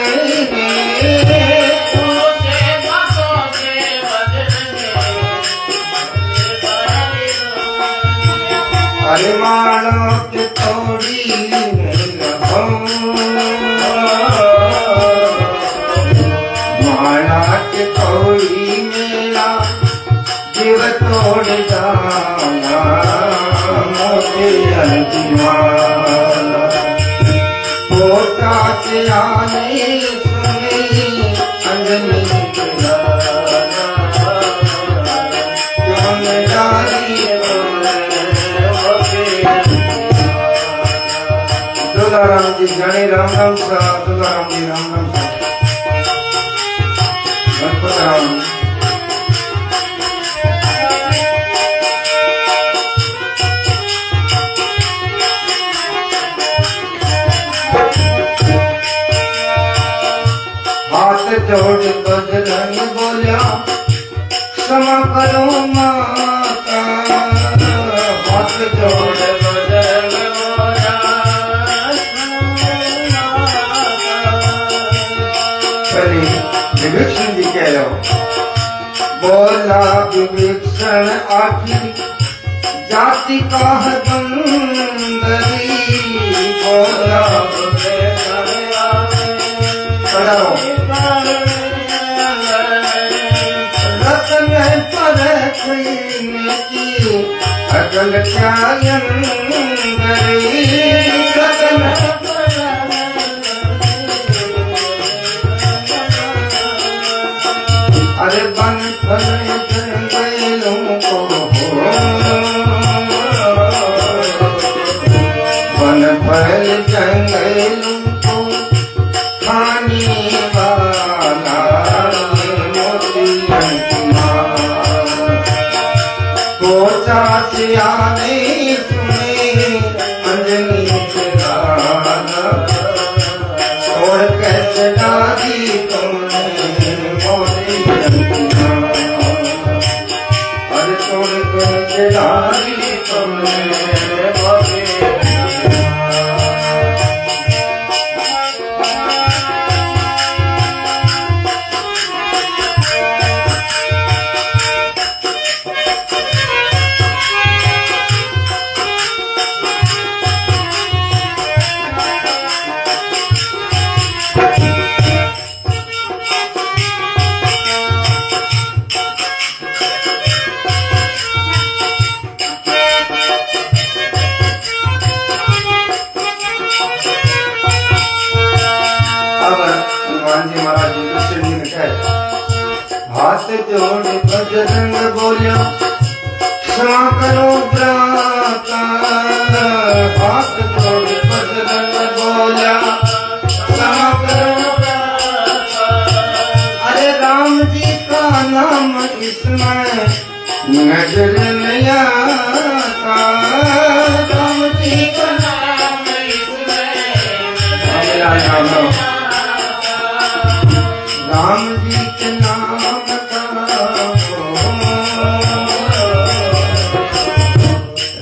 अरे माला के तोड़ी माला के तोड़ी मेरा जीव तोड़ डाला, मोती माला पोता से आने सुने अंजनी के लाला, क्यों डाली तुलाराम जी गणे राम राम सा, तुलाराम जी राम राम सा। गणपत राम हाथ जोड़ बजरंग बोलिया क्षमा करो माता, हाथ जोड़ बजरंग बोलिया विभीषण जी कह रहे हो, बोला विभीषण आखिर जाति का है बंदरी, बोला रतन परखने की अकल क्या अंदरी, रतन अरे बन फल जंगलों को, बन फल जंगलों को खाने वाला मोती माला, पोचा से आने सुने अंजनी के लाला, छोड़ कैसे डाली तुमने मोती अरे तोड़ के डाली तुमने मोती। हाथ जोड़ बजरंग बोलिया क्षमा करो भ्राता, हाथ जोड़ बजरंग बोलिया क्षमा करो भ्राता, अरे राम जी का नाम इस इसमें नजर नहीं आता। राम जी का नाम इसमें राम जी के नाम का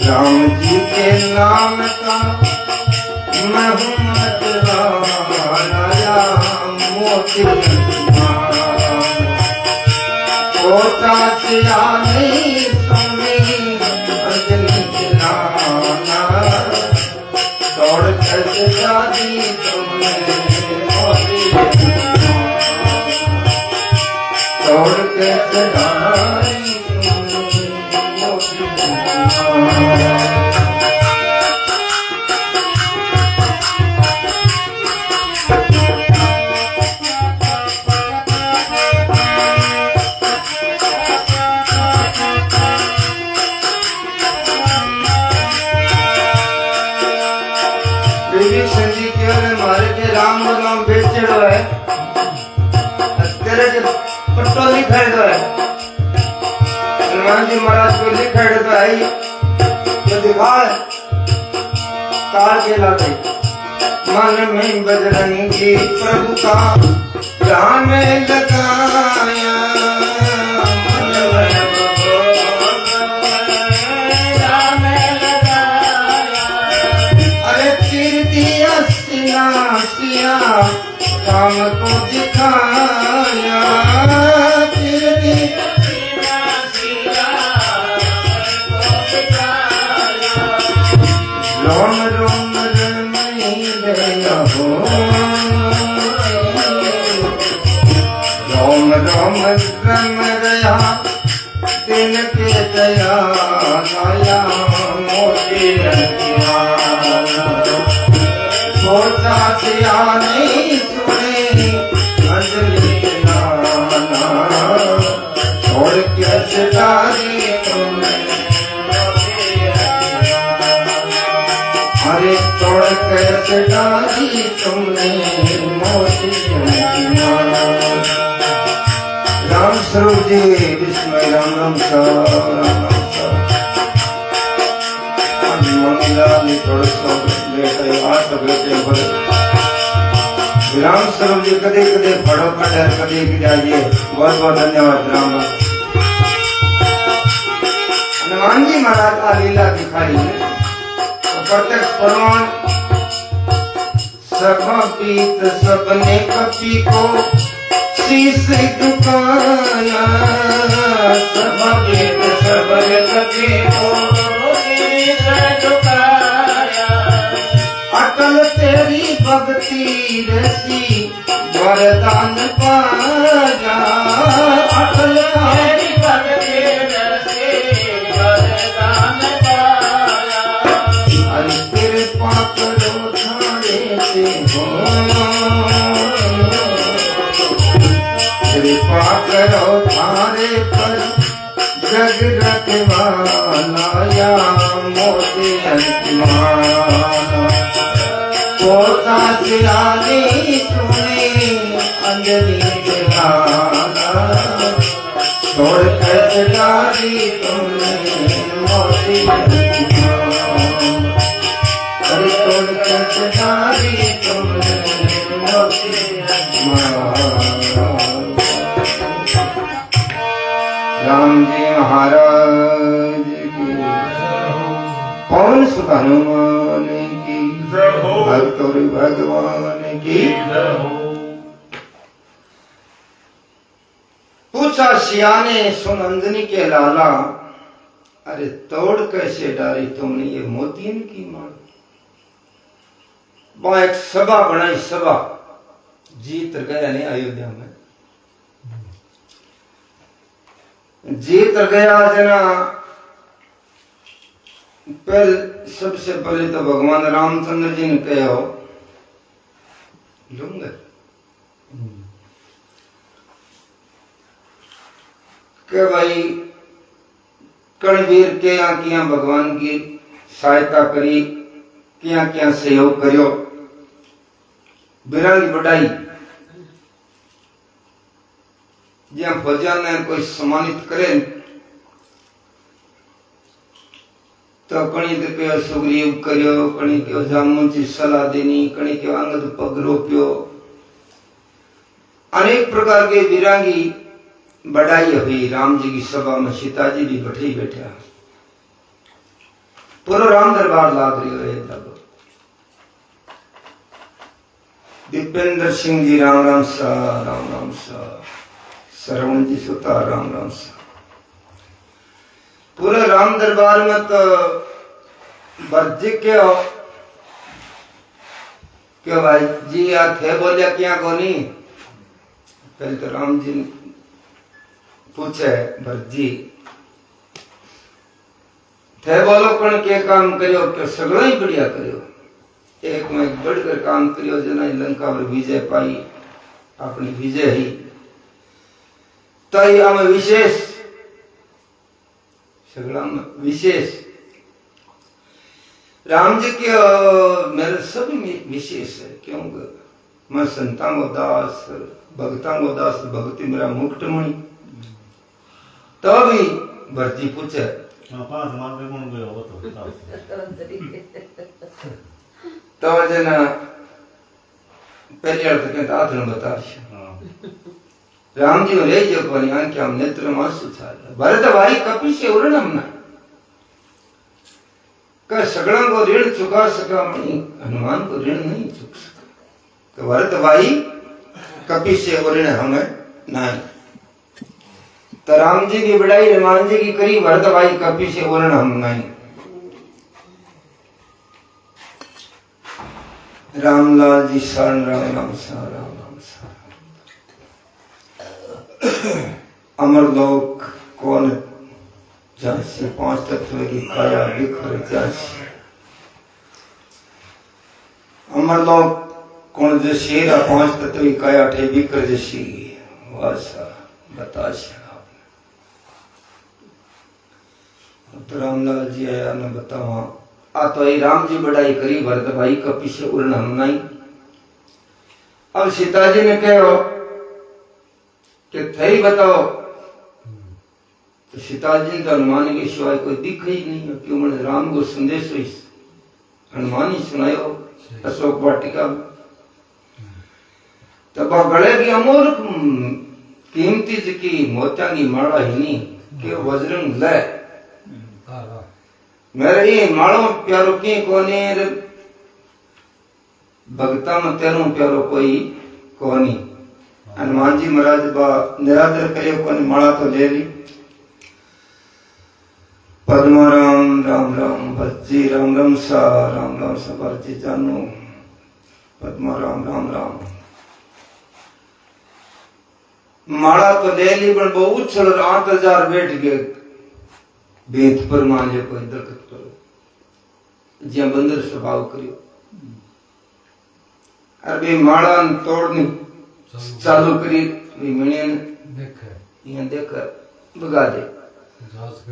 राम जी के नाम का मोहम्मद वाला मोती होता तेरा नहीं सुनी अजनी चलाना दौड़ कर जादी तुमने मोती दौड़ के चलाई तुमने मोती राम नाम बेचड़ो है तेरे जो पट्टो लिखा दो है हनुमान जी महाराज को लिखा दो है जो दिखाड़ तार के लाते मन में बजरंगी प्रभु का ध्यान लगाया राम को दिखाया रोम रोम रमई गया हो रोम रोम रम रहा दिन के दया नया मोती होता सिया नहीं सुने अंजलि नाना छोड़ के सितारी तुमने अरे छोड़ के सितारी तुमने मोती राम स्वरूप जी विस्मय राम राम सा थोड़ा सा राम स्वरूप जी कदे कदे फड़ो कदे कदे जाइए बहुत बहुत धन्यवाद राम। हनुमान जी महाराज का लीला दिखाई है तो प्रत्यक्ष प्रमाण सब पीत सबने कपी को शीश झुकाया सब पीत सबने कपी को शीश झुकाया अटल तेरी भक्ति रसी वरदान पाया अटल तेरी भक्ति रसी वरदान पाया अरे कृपा करो थारे से हो कृपा करो थारे पर जग रखवाला मोती अंतमान होता सिरानी सुने अंजलि दिखाना छोड़ कर डाली तुमने मोती अरे छोड़ कर डाली तुमने मोती राम जी महाराज की पवन सुत हनुमान की भक्त और भगवान की पूछा सियाने सुनंदनी के लाला अरे तोड़ कैसे डाली तुमने ये मोतियन की मार। वहां एक सभा बनाई सभा जीत गया नहीं अयोध्या में जीत गया जना पहले सबसे पहले तो भगवान रामचंद्र जी ने कहो लूंगा के भाई कणवीर के यहाँ किया भगवान की सहायता करी किया क्या सहयोग करियो बिना की बढ़ाई ज्यां फौजा ने कोई सम्मानित करे तो कणी के सुग्रीव करियो, कणी के जामुन की सलाह देनी, कणी के अंगद पग रोप्यो, अनेक प्रकार के विरांगी बढ़ाई हुई। राम जी की सभा में सीता जी भी बैठे ही बैठा, पूरा राम दरबार लाग रही है। तब दीपेंद्र सिंह जी राम राम सा, राम राम सा, श्रवण जी सुता राम राम सा। पूरे राम दरबार में तो बर्जी क्यों भाई जी आ थे बोलिया क्या कोनी। पहले तो राम जी पूछे भरजी थे बोलो कौन के काम करियो के सगड़ा ही बढ़िया करियो, एक में एक बढ़कर काम करियो जना लंका पर विजय पाई, अपनी विजय ही तो ये हमें विशेष सगड़ा में विशेष राम जी के मेरे सभी विशेष है। क्योंकि मैं संतांगो दास भक्तांगो दास भक्ति मेरा मुक्तमणि। तो भी भरजी पूछे तो जना पहले अर्थ के हाथ न बता राम जी रे जो कोनी आंखें हम नेत्र मासु छाल भरत भाई कपि से उरणम ना का सगड़ा को ऋण चुका सका मणि हनुमान को ऋण नहीं चुका सका। तो भरत भाई कपि से ऋण हमें नहीं। तो राम जी की बड़ाई हनुमान जी की करी, भरत भाई कपि से ऋण हम नहीं। रामलाल जी शरण राम राम सा, राम राम सा। अमरलोक कौन जासी, पांच तत्व की काया बिखर जासी। अमरलोक कौन जो शेरा, पांच तत्व की काया ठे बिखर जैसी वासा बताशा। तो रामलाल जी आया न बतावा आ तो ये राम जी बढ़ाई करी, भरत भाई कपि से उड़न हम नहीं। अब सीता जी ने कहो कि थई बताओ, तो सीता जी ने तो हनुमान के सिवाय कोई दिख ही नहीं है। क्यों मैंने राम को संदेश हनुमान ही सुनायो अशोक वाटिका। तब गले की अमोल कीमती की मोत्या की माला ही नहीं कि वज्रंग ले मेरे ये मालो प्यारो की कोने भगता में तेरो प्यारो कोई कोनी। हनुमान जी महाराज बा निरादर करियो कोनी माला तो ले ली। पद्मा राम राम राम भज्जी राम राम सा, राम राम सा भज्जी जानो पद्मा राम राम राम। माला तो ले ली पर बहुत उछल 8000 बैठ गए बेत पर मान ले कोई दरकत करो ज्या बंदर स्वभाव करियो। अरे माला तोड़नी चालू करी मिणियन देख भगा दे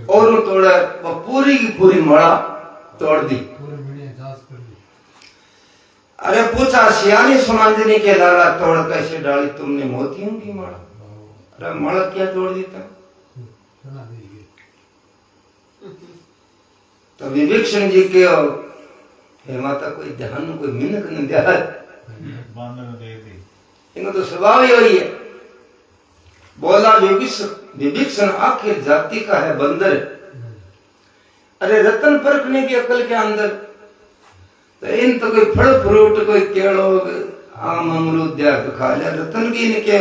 और तोड़ा वो पूरी की पूरी माला तोड़ दी। अरे पूछा सियानी सुनांजनी के लाला तोड़ कैसे डाली तुमने मोतियों की माला। अरे माला क्या तोड़ दी था। तो विभीषण जी के हे माता कोई ध्यान कोई मिनक न दिया इनको तो स्वभाव ही वही है। बोला विभीषण आखिर जाति का है बंदर। अरे रतन परखने की अकल के अंदर तो इन तो कोई फल फ्रूट कोई केड़ो आम अमरूद दिया तो खा लिया। रतन की इनके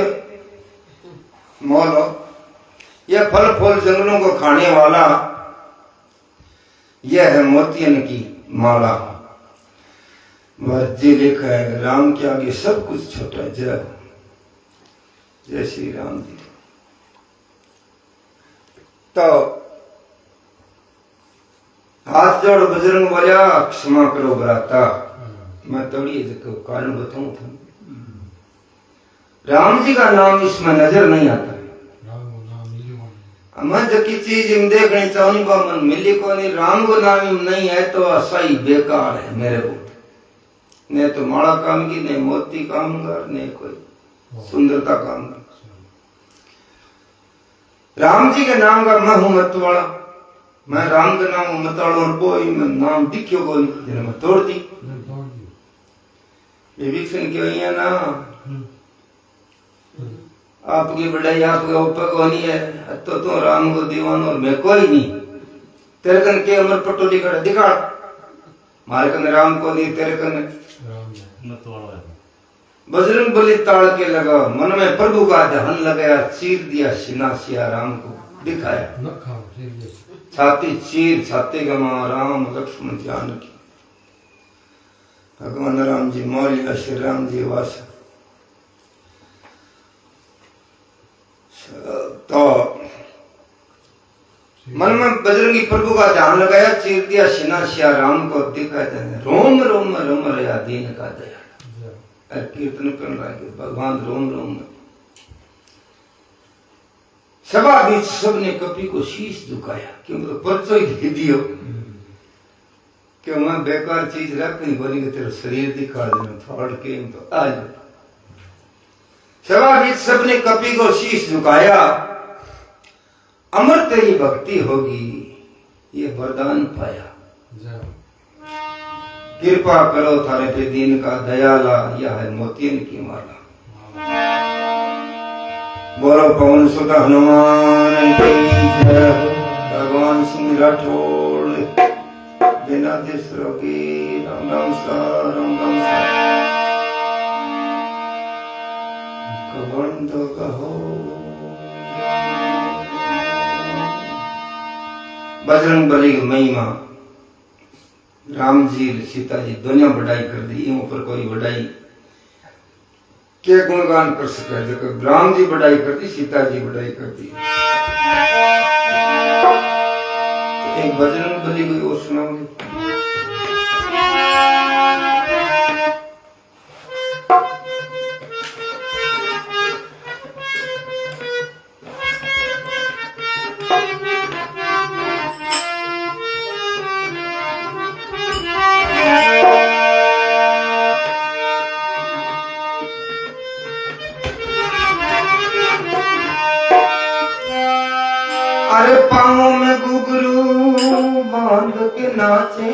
मोलो यह फल फूल जंगलों को खाने वाला यह है मोतियन की माला। वर्जी लिखा है राम के आगे सब कुछ छोटा। जय जय श्री राम जी। तो हाथ जोड़ बजरंग बोलिया क्षमा करो भ्राता, मैं तोड़िए कारण बताऊं था। राम जी का नाम इसमें नजर नहीं आता। मैं जकी चीज इम देखनी चाहनी बा मन मिली को नहीं। राम को नाम इम नहीं है तो सही बेकार है मेरे को। ने तो माला काम की, ने मोती कामगार, ने कोई सुंदरता कामगार। राम जी के नाम का मैं हूं मत वाला, मैं राम का नाम हूं मत वाला और कोई मैं नाम दिखियो कोई जिन्हें मैं तोड़ दी। ये विक्षण क्यों है ना, आपकी बढ़ाई आपके ऊपर को नहीं है, तो तू राम को दीवान और मैं कोई नहीं। तेरे कन के अमर पटोली कर दिखा, मारे कन राम को नहीं, तेरे कन बजरंग बली ताड़ के लगा, मन में प्रभु का दहन लगाया, चीर दिया सीना सिया राम को दिखाया, छाती चीर छाती गमा राम लक्ष्मण जानकी। भगवान राम जी मौलिया श्री राम जी वासा। तो मन में बजरंगी प्रभु का ध्यान लगाया, चीर दिया सीना सिया राम को दिखाया, रोम रोम रम रया दीन का दया। कीर्तन करने लगे भगवान रोम रोम में। सभा बीच सबने कपी को शीश झुकाया, क्योंकि तो परचो ही दे दियो कि मैं बेकार चीज रख नहीं बोली कि तेरा शरीर दिखा देना थोड़ के तो आज। सभा बीच सबने कपी को शीश झुकाया, अमर तेरी भक्ति होगी ये वरदान पाया। कृपा करो थारे पे दीन का दयाला, यह है मोतियन की माला। बोलो पवन सुत हनुमान की जय। भगवान सिंह राठौड़ बिना देशरों की राम राम सा राम राम सा। कवन तो कहो बजरंग बली की महिमा, राम जी सीता जी दुनिया बढ़ाई कर दी, इन ऊपर कोई बढ़ाई के गुणगान कर सके। देखो राम जी बढ़ाई कर दी, सीता जी बढ़ाई कर दी। तो एक बजरंग बली कोई और सुनाओगे? अरे पाँव में घुघरू बांध के नाचे,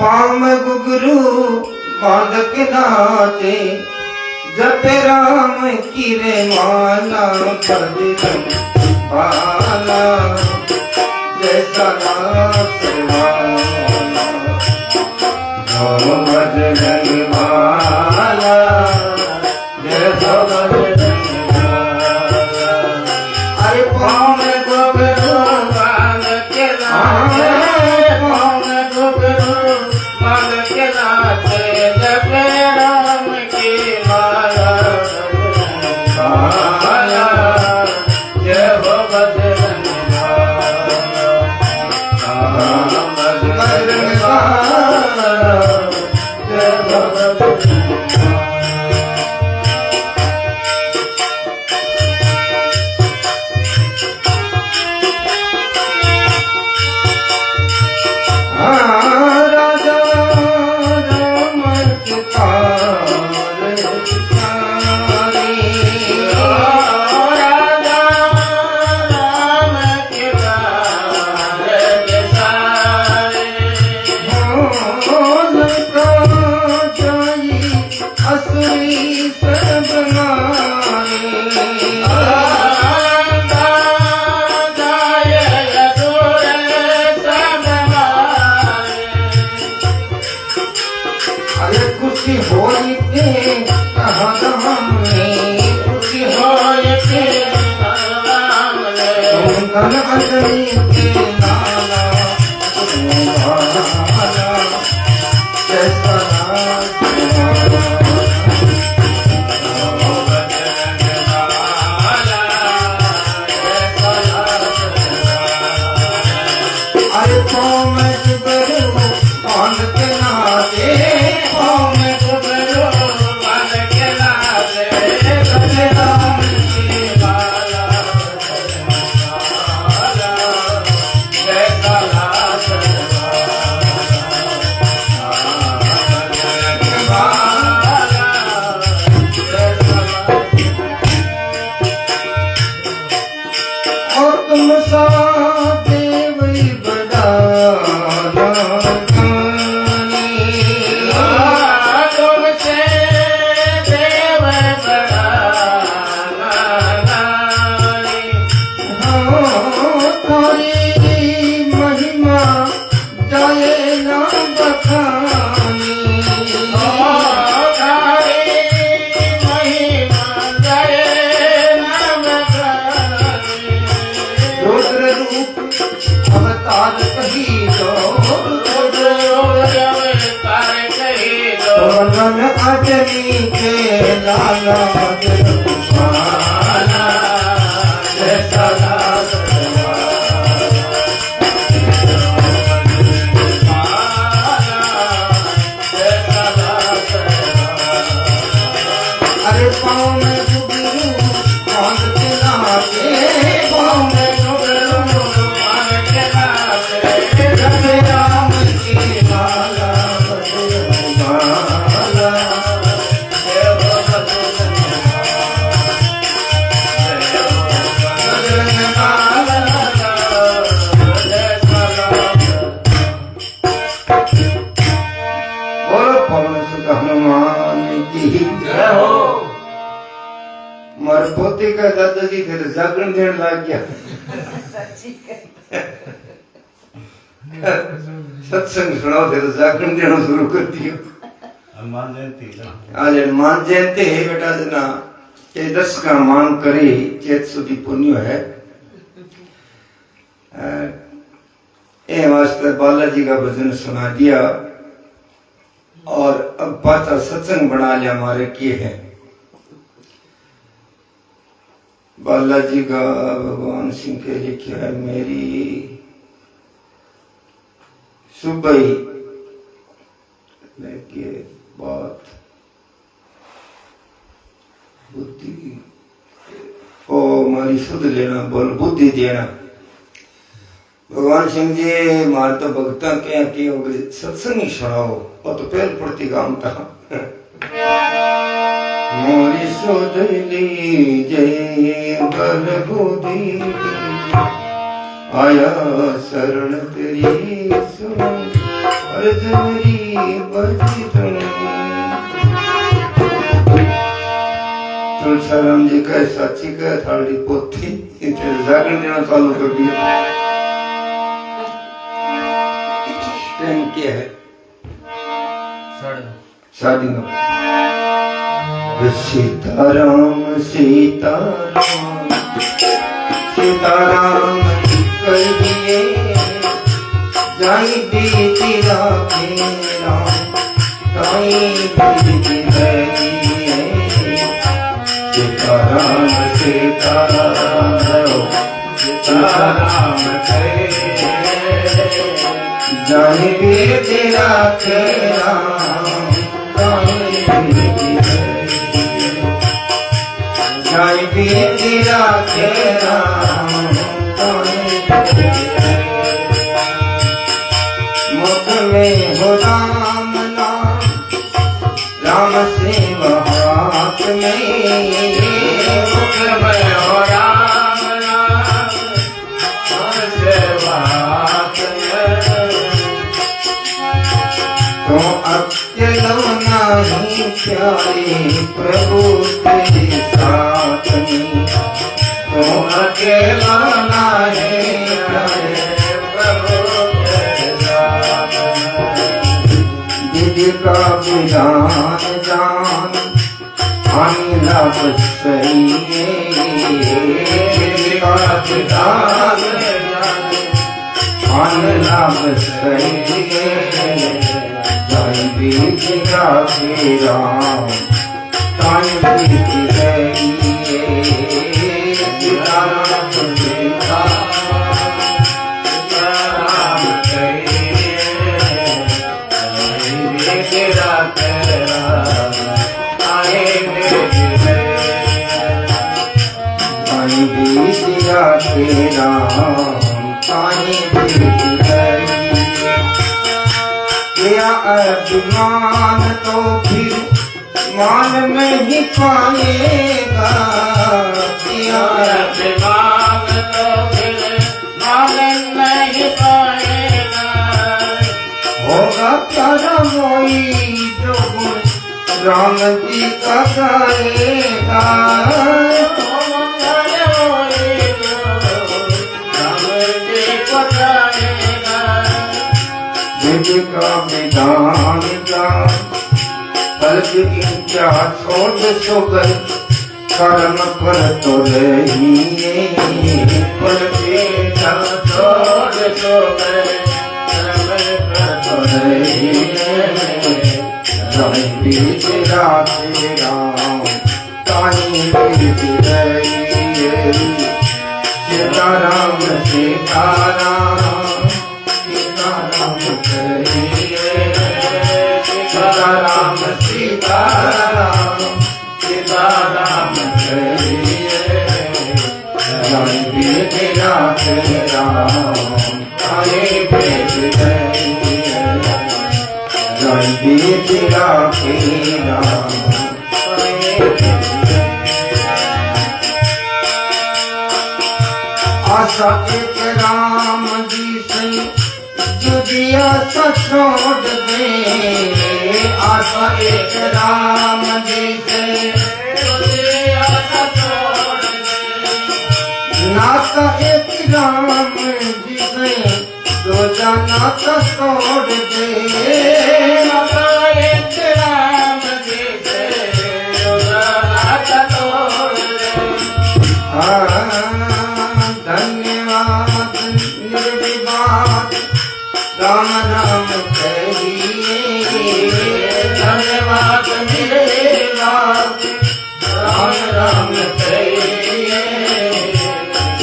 पाँव में घुघरू बांध के नाचे, जप राम की रे माला बजरंग बाला, जैसा नाथ वाला बजरंग बाला। अरे पाँव में घुघरू बांध के नाचे, पाँव में घुघरू बांध के नाचे, जप राम की माला बाला, जय हो बजरंग बाला, बजरंग बाला, जय हो बजरंग। Bye. मन अजनी के लाला मदन गोपाला जैसा दास अरे पाँव में डूबू मांग के लाके पाँव में डूबू मांग के लाके जब राम की माला माला देव बदन बोलो पवन सुत हनुमान की जय हो। मारे पोते का दादाजी थे तो जागरण देने लग गया सत्संग सुनाओ थे तो जागरण देना शुरू कर दिया। हनुमान जयंती आज हनुमान जयंती है बेटा जना के 10 का मान करे चेत सुधी पुण्य है। ए वास्ते बालाजी का भजन सुना दिया और अब पाता सत्संग बना लिया हमारे किए हैं। बालाजी का भगवान सिंह के लिखे है मेरी सुबह ही लेके बात बुद्धि को मारी सुध लेना बोल बुद्धि देना। भगवान सिंह जी मार तो भगता क्या कि सत्संग ही सुनाओ और तो पहल प्रति काम था मोरी सुध लीजे बल बुद्धि आया शरण तेरी सुन अर्ज मेरी बजी तुलसाराम जी का साची का थाली पोथी जागरण देना चालू कर दिया। टाइम क्या है? 9:30। सीताराम सीताराम सीताराम कहिए जाई बीती राखे राम ताई बीती रहिए। सीताराम सीताराम सीताराम जाई बीती राखे राम ताई बीती रहिए। जाई बीती राखे राम मुख में हो राम नाम राम सिंह हाथ में मुख में हो राम नाम राम सिंह हाथ में तो अकेलो नहीं प्यारे प्रभु तेरे साथ में तो अकेला नहीं प्यारे का विधान जान आनीला सही का विधान आनीला सही जय बीच राखे राम ताई बीच रही अभिमान तो फिर मान में ही पाएगा। अभिमान तो फिर मान में ही पाएगा। होगा प्यारा मोई जो गुण राम जी का गाएगा। का विधान जान फल की इच्छा छोड़ सोगर कर्म कर तो रहिए। फल की इच्छा छोड़ सोगर कर्म कर तो रहिए। जाई बीच राखे राम ताई बीच रही सीताराम सीताराम सीताराम कहिए सीताराम सीताराम सीताराम कहिए जाई बीच राखे राम ताई बीच रही जाई बीच राखे राम आशा एक राम जी से जुदिया छोड़ दे आशा एक राम जी से जुदिया छोड़ दे नाता एक राम जी से दो नाता छोड़ दे नाता एक राम जी से दो नाता छोड़ दे धन्यवाद निर्विवाद राम राम कहिए धन्यवाद निर्विवाद राम राम कहिए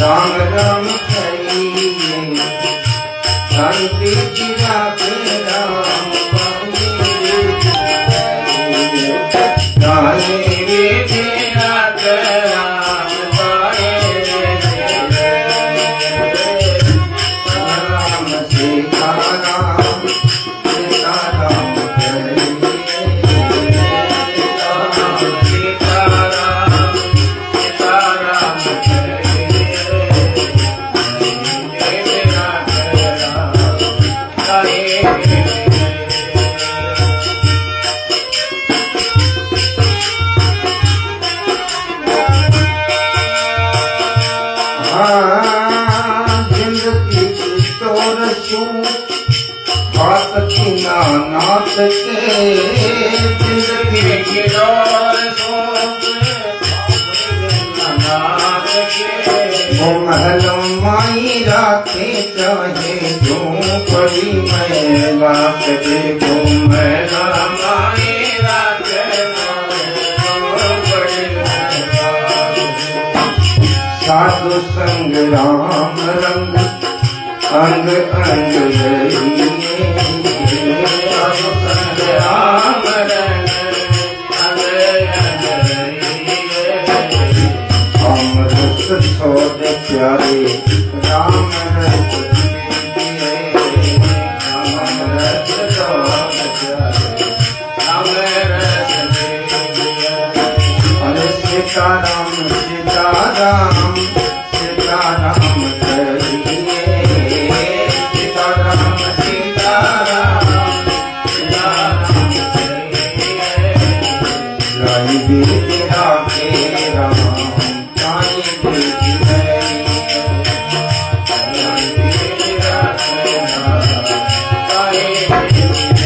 राम राम कहिए शांति चिरा के राम नाथ के जिंदगी की डोर वो महल माई राखे चाहे जो बड़ी महिला के वो महल माई राखे साधु संग राम रंग अंग अंग राम अमृत छोड़ प्यारे राम रस अमृत छोड़ प्यारे राम रस अरे सीताराम सीताराम सीताराम कहिए सीताराम सीताराम जाई बीच राखे राम ताई बीच रही जाई बीच राखे राम ताई बीच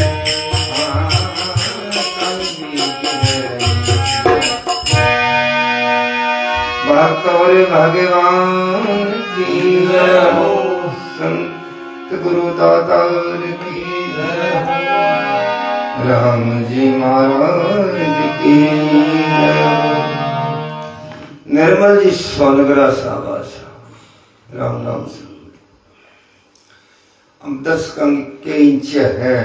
भक्त और भगवान की जय हो संत गुरु दातार की जय हो राम जी महाराज की जय हो निर्मल जी सोनगरा शाबाश राम नाम से हम 10 अंक के इंच है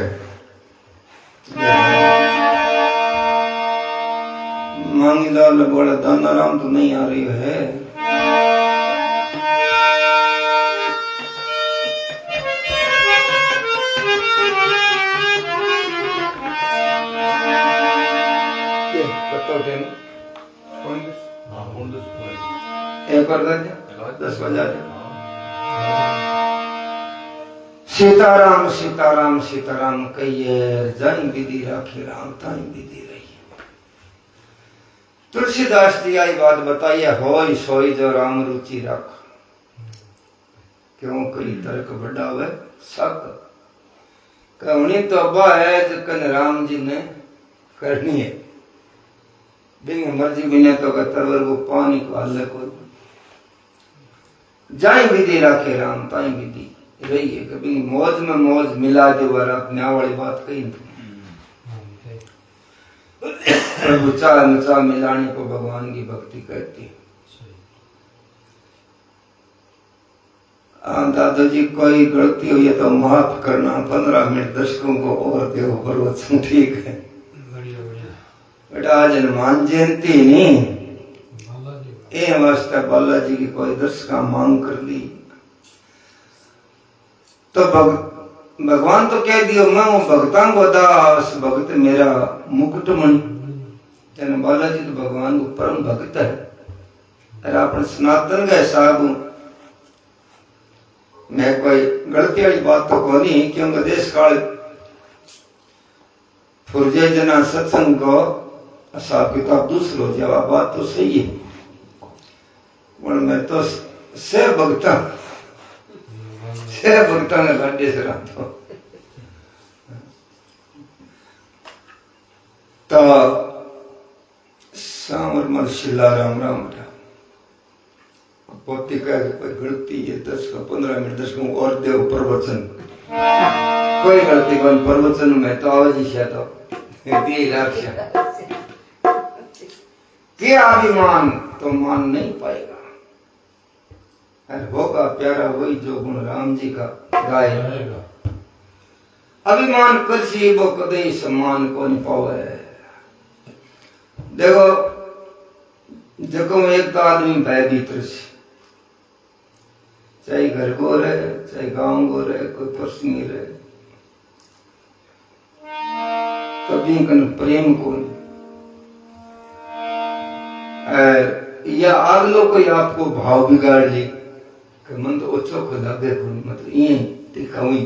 मांगीलाल बड़ा दाना राम तो नहीं आ रही है एक और 10 बजा दे सीताराम सीताराम सीताराम कहिए जन विधि राखी राम ताई विधि रही तुलसीदास जी आई बात बताइए होई सोई जो राम रुचि रख क्यों कोई तर्क बड़ा हुआ सक कहनी तो अब्बा है जकन राम जी ने करनी है बिन मर्जी बिने तो तरवर वो पानी को हल्ले को जाई विधि राखे राम ताई विधि रही है कभी मौज में मौज मिला दे वाला अपने वाली बात कही प्रभु चाल नचा मिलाने को भगवान की भक्ति कहती है। दादाजी कोई गलती हुई तो माफ करना, 15 मिनट दर्शकों को और देव प्रवचन ठीक है। बेटा आज हनुमान जयंती नहीं, ये वास्ते बालाजी की कोई दर्शका मांग कर ली तो भगवान तो कह दियो मैं वो भक्तां को दास, भक्त मेरा मुकुटमणि। जन बालाजी तो भगवान को परम भक्त है। अरे अपन सनातन का हिसाब मैं कोई गलती वाली बात तो को नहीं, क्योंकि देश काल फुरजे जना सत्संग को हिसाब किताब दूसरो जवाब बात तो सही है। मैं तो से भक्ता ने लाडे से रहता तो सामर मर शिला राम राम पोती का कोई गलती है 10 का 15 मिनट 10 को और देव प्रवचन कोई गलती कौन प्रवचन में तो आवाज ही तो दी रक्षा क्या अभिमान तो मान नहीं पाएगा। अरे होगा प्यारा वही जो गुण राम जी का गाएगा। अभिमान करसी वो कदे सम्मान को नहीं पावे। देखो जको एक तो आदमी भयभीत से, चाहे घर को रहे चाहे गांव को रहे कोई पर्सनी रहे, कभी कन प्रेम को नहीं या आगलो कोई आपको भाव बिगाड़ ले कि मन तो ओछो को लगे को मतलब ये दिखाऊं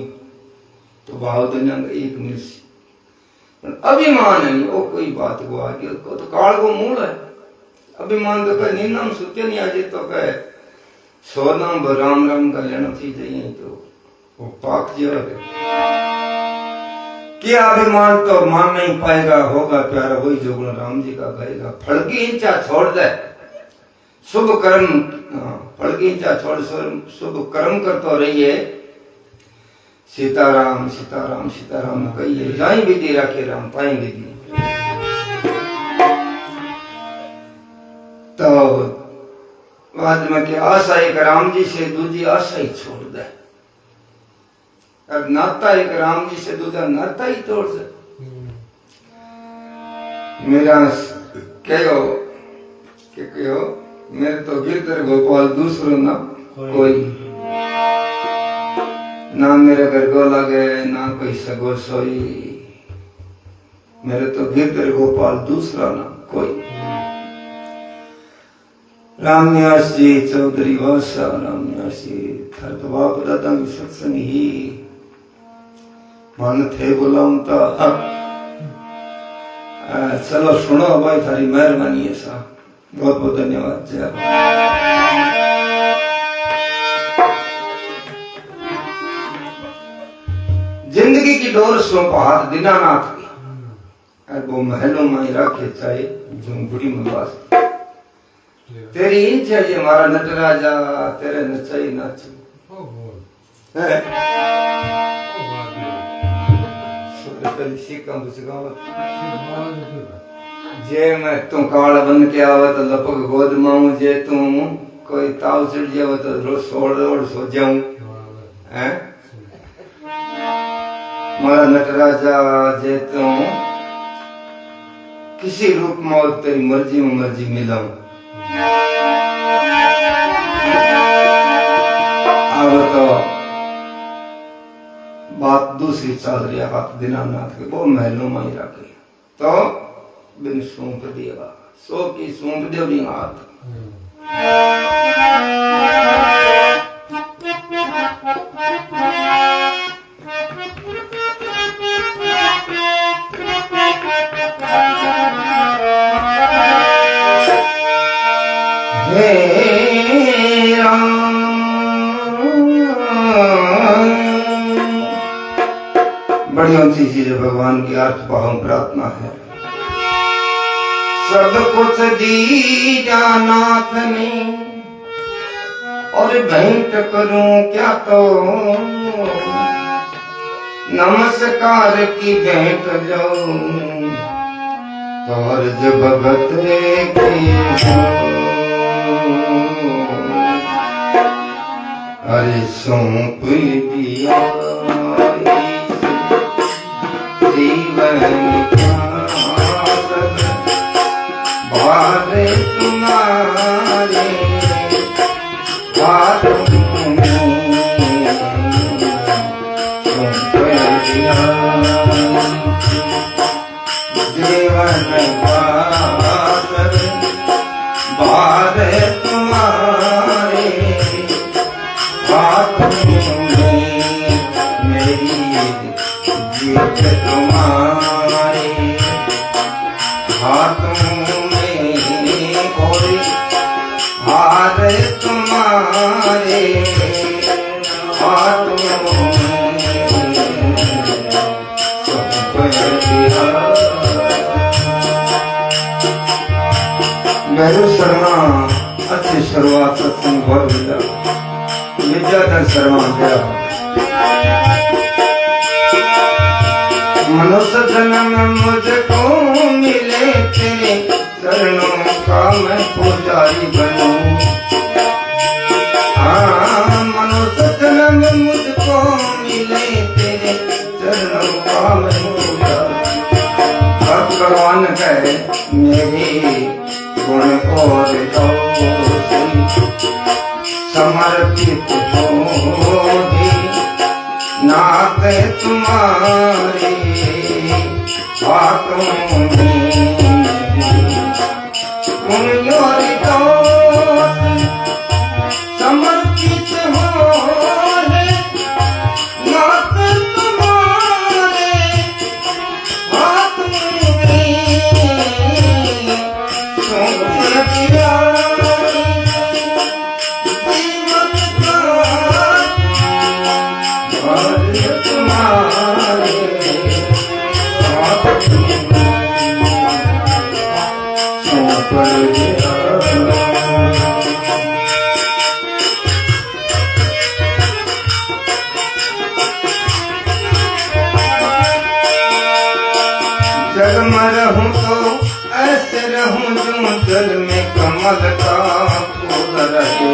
तो भाव तो ना एक मिल अभिमान है वो कोई बात को आगे को तो काल को मूल है। अभिमान तो कह निन्नम सुते नहीं आजे तो कह सोनाम राम राम का लेना थी जाइए तो वो पाक जो है क्या अभिमान तो मान नहीं पाएगा। होगा प्यारा वही जो गुण राम जी का गाएगा। फल की इच्छा छोड़ दे शुभ कर्म, फल की इच्छा छोड़ शुभ कर्म करते रहिए। सीताराम सीताराम सीताराम कहिए जाई विधि रखे राम पाए विधि। तो बाद में क्या आशा एक राम जी से दूजी आशा ही छोड़ दे, और नाता एक राम जी से दूसरा नाता ही तोड़ दे। मेरा कहो मेरे तो गिरधर गोपाल दूसरो ना कोई, ना मेरे घर को लगे ना कोई सगो सोई, मेरे तो गिरधर गोपाल दूसरा ना कोई। रामन्यास जी चौधरी वासा रामन्यास जी थार तो बाप दादा की सत्संग ही मन थे बोलाऊं तो चलो सुनो भाई थारी मेहरबानी है साहब, बहुत बहुत धन्यवाद। जय जिंदगी की डोर सौंप हाथ दीनानाथ की, और वो महलों में रखे चाहे झुंझुड़ी में बास। तेरी इच्छा ये हमारा नटराजा तेरे नचाई नाचू जे मैं तू काल बन के आवा तो लपक गोद माऊं, जे तू कोई ताव चढ़ जावे तो रोज सोड़ सो जाऊं। हैं मारा नटराजा जे तू किसी रूप में तेरी मर्जी में मर्जी मिलाऊं। अब तो बात दूसरी चल रही है, बात दीनानाथ के वो महलों में ही रखे तो बिन सौंप देगा सो की सौंप दे हाथ। बड़ी ऊंची चीज भगवान की अर्थ भाव प्रार्थना है। सब कुछ दी जानाथ ने और भेंट करूं क्या तो नमस्कार की भेंट जाऊं। कार्ज भगत के अरे सौंप दिया जीवन का सब भार तुम्हारे हाथों में सौंप दिया जीवन का सब भार तुम्हारे हाथों में मेरी जीत तुम्हारे हाथों में और हार तुम्हारे हाथों में सब मेरू शर्मा अच्छी शुरुआत सत्संग बहुत विद्याधर शर्मा गया मनुष्य जन्म मुझको मिले तेरे चरणों का मैं पुजारी बनूं। हाँ मनुष्य जन्म मुझको मिले तेरे चरणों का मैं पुजारी। भगवान कहे मेरे गुण और समर्पित होगी नाथ तुम्हारे हाथों में समर्पित होगी नाथ तुम्हारे हाथों में सौंप दिया जग में रहूं तो ऐसे रहूं जो जल में कमल का फूल रहे।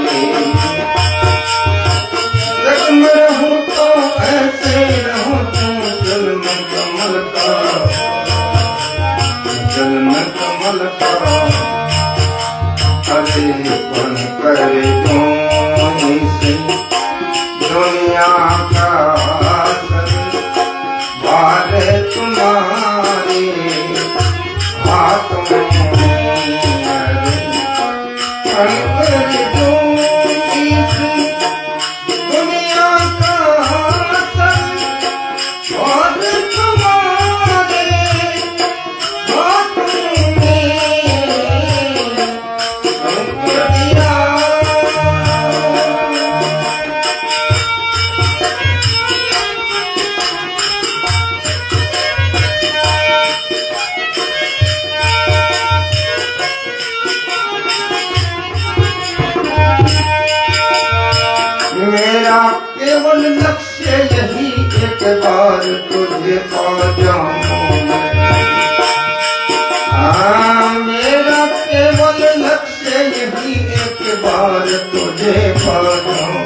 जग में रहूं तो ऐसे रहूं जो जल में कमल का अरे कौन करे से दुनिया का भार तुम्हारे हाथों में कौन करे दुनिया का भार तुम्हारे मेरा केवल लक्ष्य यही एक बार तुझे पा जाऊं। मेरा केवल लक्ष्य यही एक बार तुझे पा जाऊं।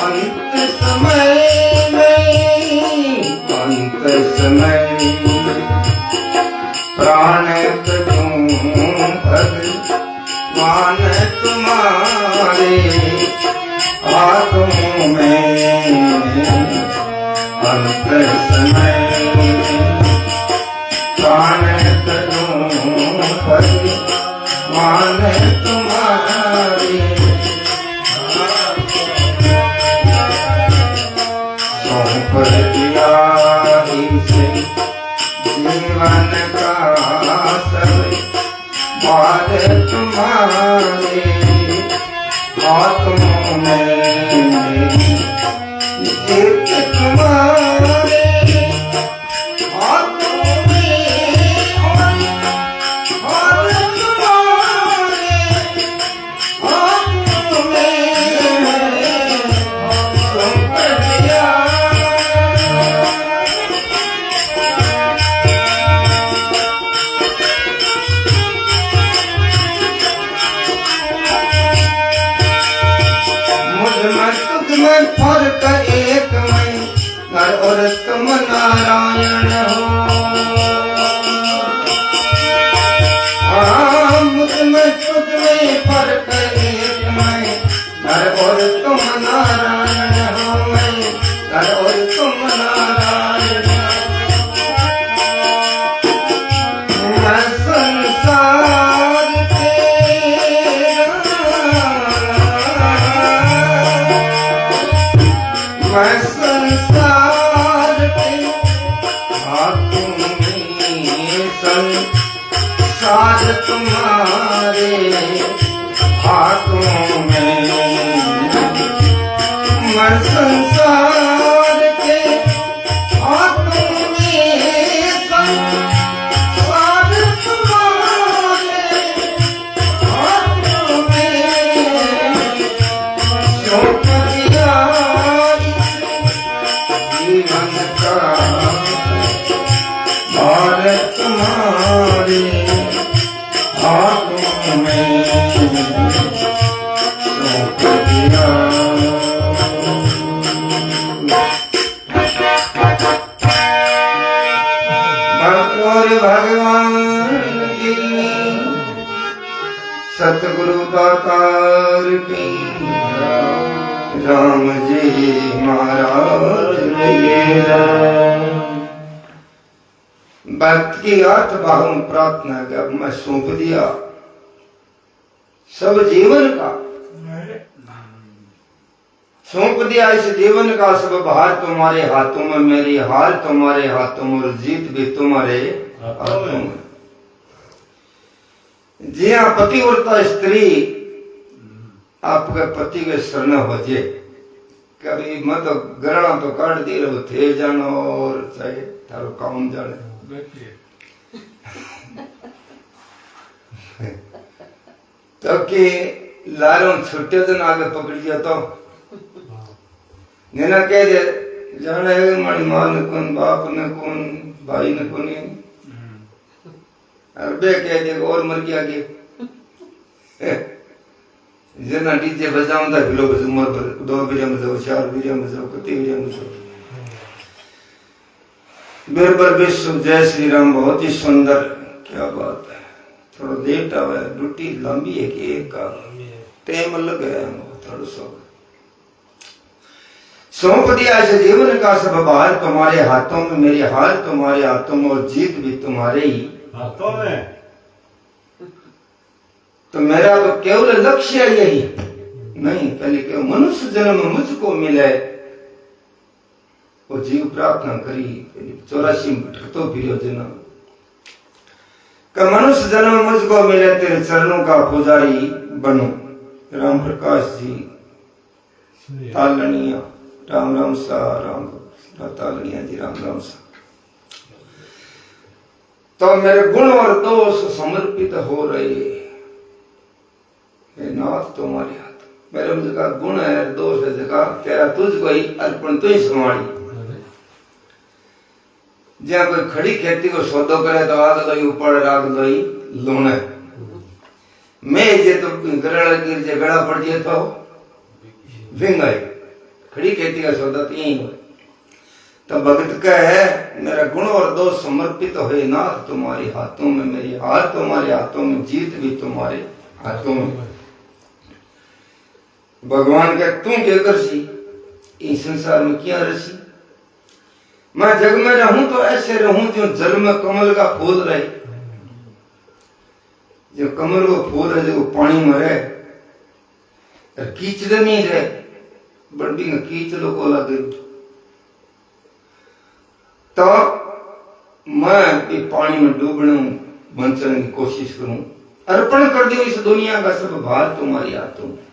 अंत समय प्राण भगवान तुम्हारे हाथों में अंत समय प्राण भगवान तुम्हारे सौंप दिया से जीवन का सब भार तुम्हारे हाथों में जीत तुम्हारे हाथों में हार तुम्हारे हाथों में सौंप दिया और तुम नारायण हो। हाँ मुझ में तुझ में फर्क एक मैं घर और तुम नारायण हो। मैं घर और तुम नारायण। मैं संसार तेरा, मैं संसार तेरा हाथों में, संसार तुम्हारे हाथों में। मैं संसार के हाथों में, संसार तुम्हारे हाथों में। सौंप दिया जीवन का भार तुम्हारे हाथों में सौंप दिया। भक्तों भगवान की सतगुरु दातार की राम जी महाराज की। भक्त की अर्थ भाव प्रार्थना का अब मैं सौंप दिया सब जीवन का, सौंप दिया इस जीवन का सब भार तुम्हारे हाथों में। मेरी हार तुम्हारे हाथों में और जीत भी तुम्हारे हाथों में। जी हाँ पतिव्रता स्त्री आपके पति के शरण हो जे। कभी मत गरणा तो काट दी रहो थे जानो और चाहे थारो काम जाने। तो कि लारों छुट्टे दिन आगे पकड़ दिया तो नेना कह दे जाने है मारी माँ ने कौन, बाप ने कौन, भाई ने कौन। अरबे कह दे और मर गया के जना डीजे बजाऊंदा किलो बज उम्र पर 2 बीरिया बजाओ 4 बीरिया बजाओ कति बीरिया बजाओ। बिरबल विश्व जय श्री राम बहुत ही सुंदर। क्या बात है। थोड़ा लेट आवा है, ड्यूटी लंबी है कि एक का टाइम अलग है थोड़ा सा। सौंप दिया इस जीवन का सब भार तुम्हारे हाथों में। मेरी हार तुम्हारे हाथों में और जीत भी तुम्हारे ही हाथों में। तो मेरा तो केवल लक्ष्य यही नहीं, पहले केवल मनुष्य जन्म मुझको मिले। वो जीव प्रार्थना करी 84 में भटकतो फिरो जन्म का मनुष्य जन्म मुझको मिले, तेरे चरणों का पुजारी बनो। राम प्रकाश जी तालनिया राम राम सा राम तालनिया जी राम राम सा। तो मेरे गुण और दोष समर्पित हो रहे हे नाथ तुम्हारे हाथ। मेरे जगह गुण है दोष है जगह तेरा तुझको ही अर्पण तू ही संभाली। जहाँ कोई खड़ी खेती को सौदो करे तो आग दो ऊपर राग दो लोने। मैं जे तो गरड़ गिर जे गड़ा पड़ जाए तो विंगाई खड़ी खेती का सौदा तो यही हो। तो भगत का है मेरा गुण और दोष समर्पित हो नाथ तुम्हारे हाथों में। मेरी हार तुम्हारे हाथों में, जीत भी तुम्हारे हाथों में। भगवान का तू क्या करसी इस संसार में क्या रसी। मैं जग में रहूं तो ऐसे रहूं जो जल में कमल का फूल रहे। जो कमल को फूल है जो पानी में रहे कीचड़ नहीं रहे बड़ी कीचड़ को लगे। तो मैं पानी में डूबने बचने की कोशिश करूं। अर्पण कर दियो इस दुनिया का सब भार तुम्हारी हाथों में।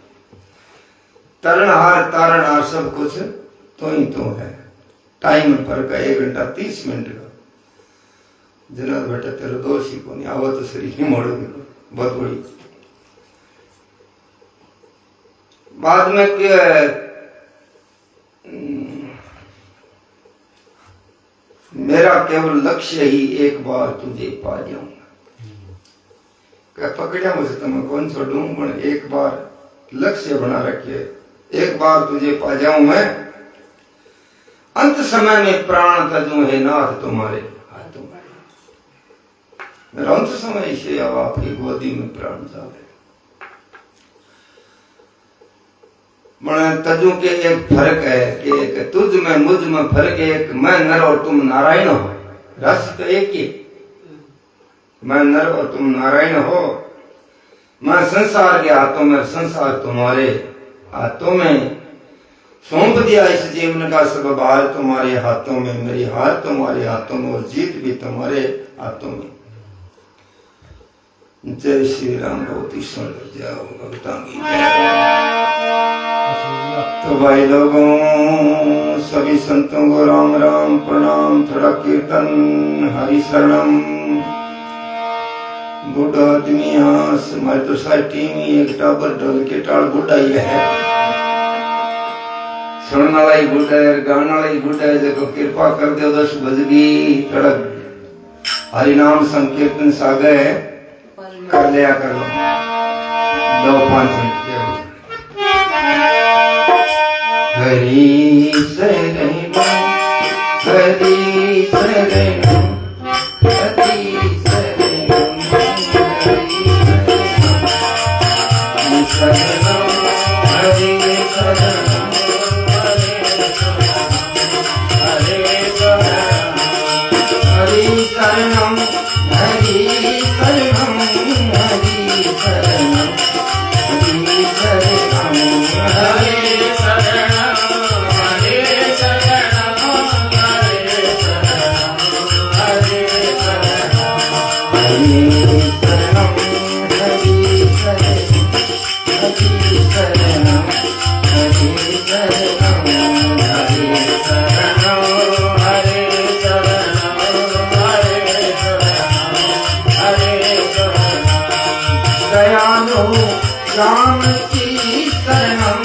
तरणहार तारणहार सब कुछ तो ही तो है। टाइम फर्क है 1 घंटा 30 मिनट का। जना बेटा तेरा दोष ही को नहीं आवा तो शरीर ही मोड़ बहुत बड़ी बाद में क्या मेरा केवल लक्ष्य ही एक बार तुझे पा जाऊंगा। क्या पकड़ा मुझे तो मैं कौन छोड़ूं पर एक बार लक्ष्य बना रखिए एक बार तुझे पा जाऊं मैं अंत समय में प्राण तजू है नाथ तुम्हारे हाथों में। मेरा अंत समय से अब आपकी गोदी में प्राण जावे। मन तजू के एक फर्क है कि एक तुझ में मुझ में फर्क है, एक मैं नर और तुम नारायण हो। रस तो एक ही, मैं नर और तुम नारायण हो। मैं संसार के हाथों में, संसार तुम्हारे हाथों में सौंप दिया। इस जीवन का सब भार तुम्हारे हाथों में, मेरी हार तुम्हारे हाथों में और जीत भी तुम्हारे हाथों में। जय श्री राम। बहुत ही सुंदर जाओ भगतां की तो भाई लोगों, सभी संतों को राम राम प्रणाम। थोड़ा कीर्तन हरि शरणम। बूढ़ा आदमी यहाँ हमारे तो सारी टीम ही एक टाबर ढोल के टाल बूढ़ा ही है, सुनने वाला ही बूढ़ा है, गाने वाला ही बूढ़ा है। देखो कृपा कर दो 10 बजगी थोड़ा हरि नाम संकीर्तन सागे कर लिया कर लो 2-5 मिनट के। हरि शरण हरि शरण हरि राम की शरणम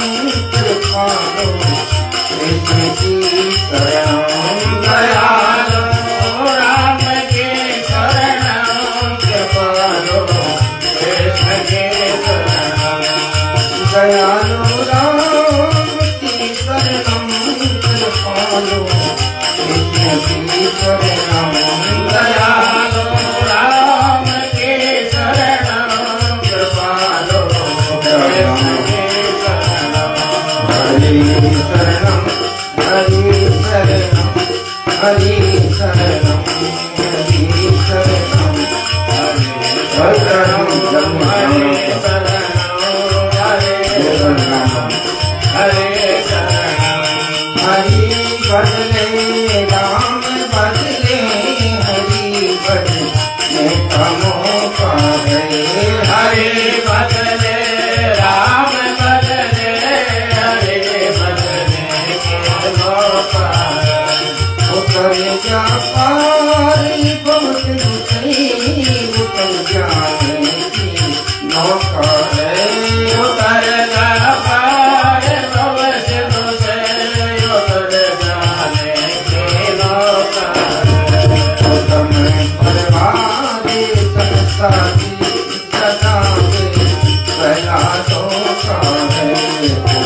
कृपालो कृष्ण की शरणम दयालो। राम की शरणम कृपालो कृष्ण की शरणम दयालो। राम की शरणम कृपालो कृष्ण की शरणम दयालो। राम की शरणम कृपालो हरि शरणम हरि शरणम हरि शरणम हरि शरणम शरणम हरि शरणम हरि शरणम। हरि बदले राम बदले हरि बदले कमो पावे। हरि बदले राम बदले हरि बदले कमो पावे। उतर जा पारी बहुत दुखी उतर जाने की नौका है। उतर जा पार बहुत दुखी उतर जाने की नौका है। तुम परवारी संसारी सदा पहला धोखा है।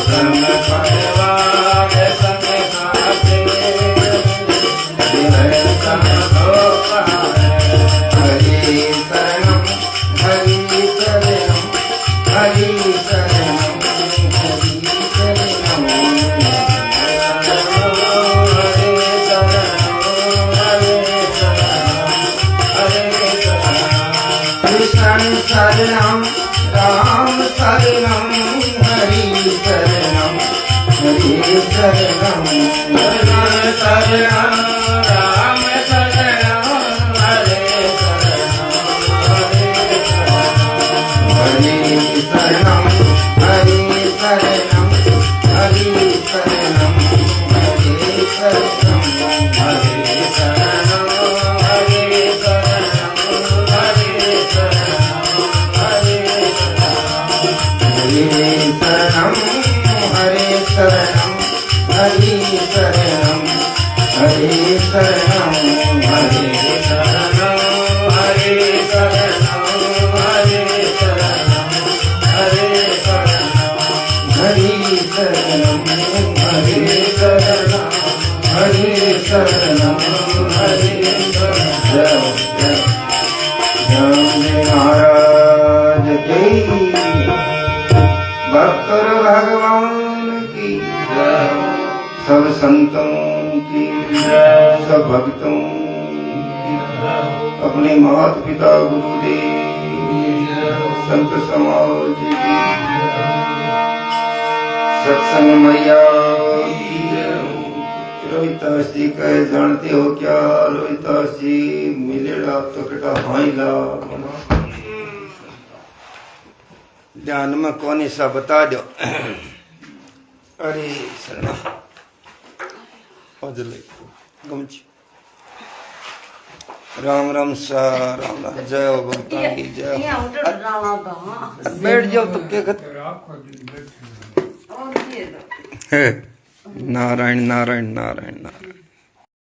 तुम परवार संसारी धोखा है। हरि शरणम हरि शरणम हरि शरणम हरि शरणम हरि शरणम हरि शरणम। कृष्ण शरणम राम शरणम हरि शरणम हरि शरणम। कृष्ण शरणम राम शरणम हरि शरणम हरि शरणम हरि शरणम हरि शरणम हरि शरणम हरि शरणम हरि शरणम हरि शरणम हरि शरणम हरे शरणम हरि शरणम हरे शरणम हरे शरणम हरे शरणम हरे शरणम हरे शरणम हरि शरणम हरे शरणम हरि शरणम हरि शरणम। जय हो, जय हो। जय महाराज की भक्तर भगवान की जय। सब संतों की सब भक्तों की, अपने माता पिता गुरुदेव संत समाज की, सत्संग मैया की। रोहितास जी कहे जानते हो क्या, रोहितास जी मिलेला तो कटा हाइला। ध्यान में कौन सा बता दो। अरे शरणा गमछ राम राम सा राम राम। जय हो भक्तान की जय हो। बैठ जाओ तो क्या नारायण नारायण नारायण नारायण।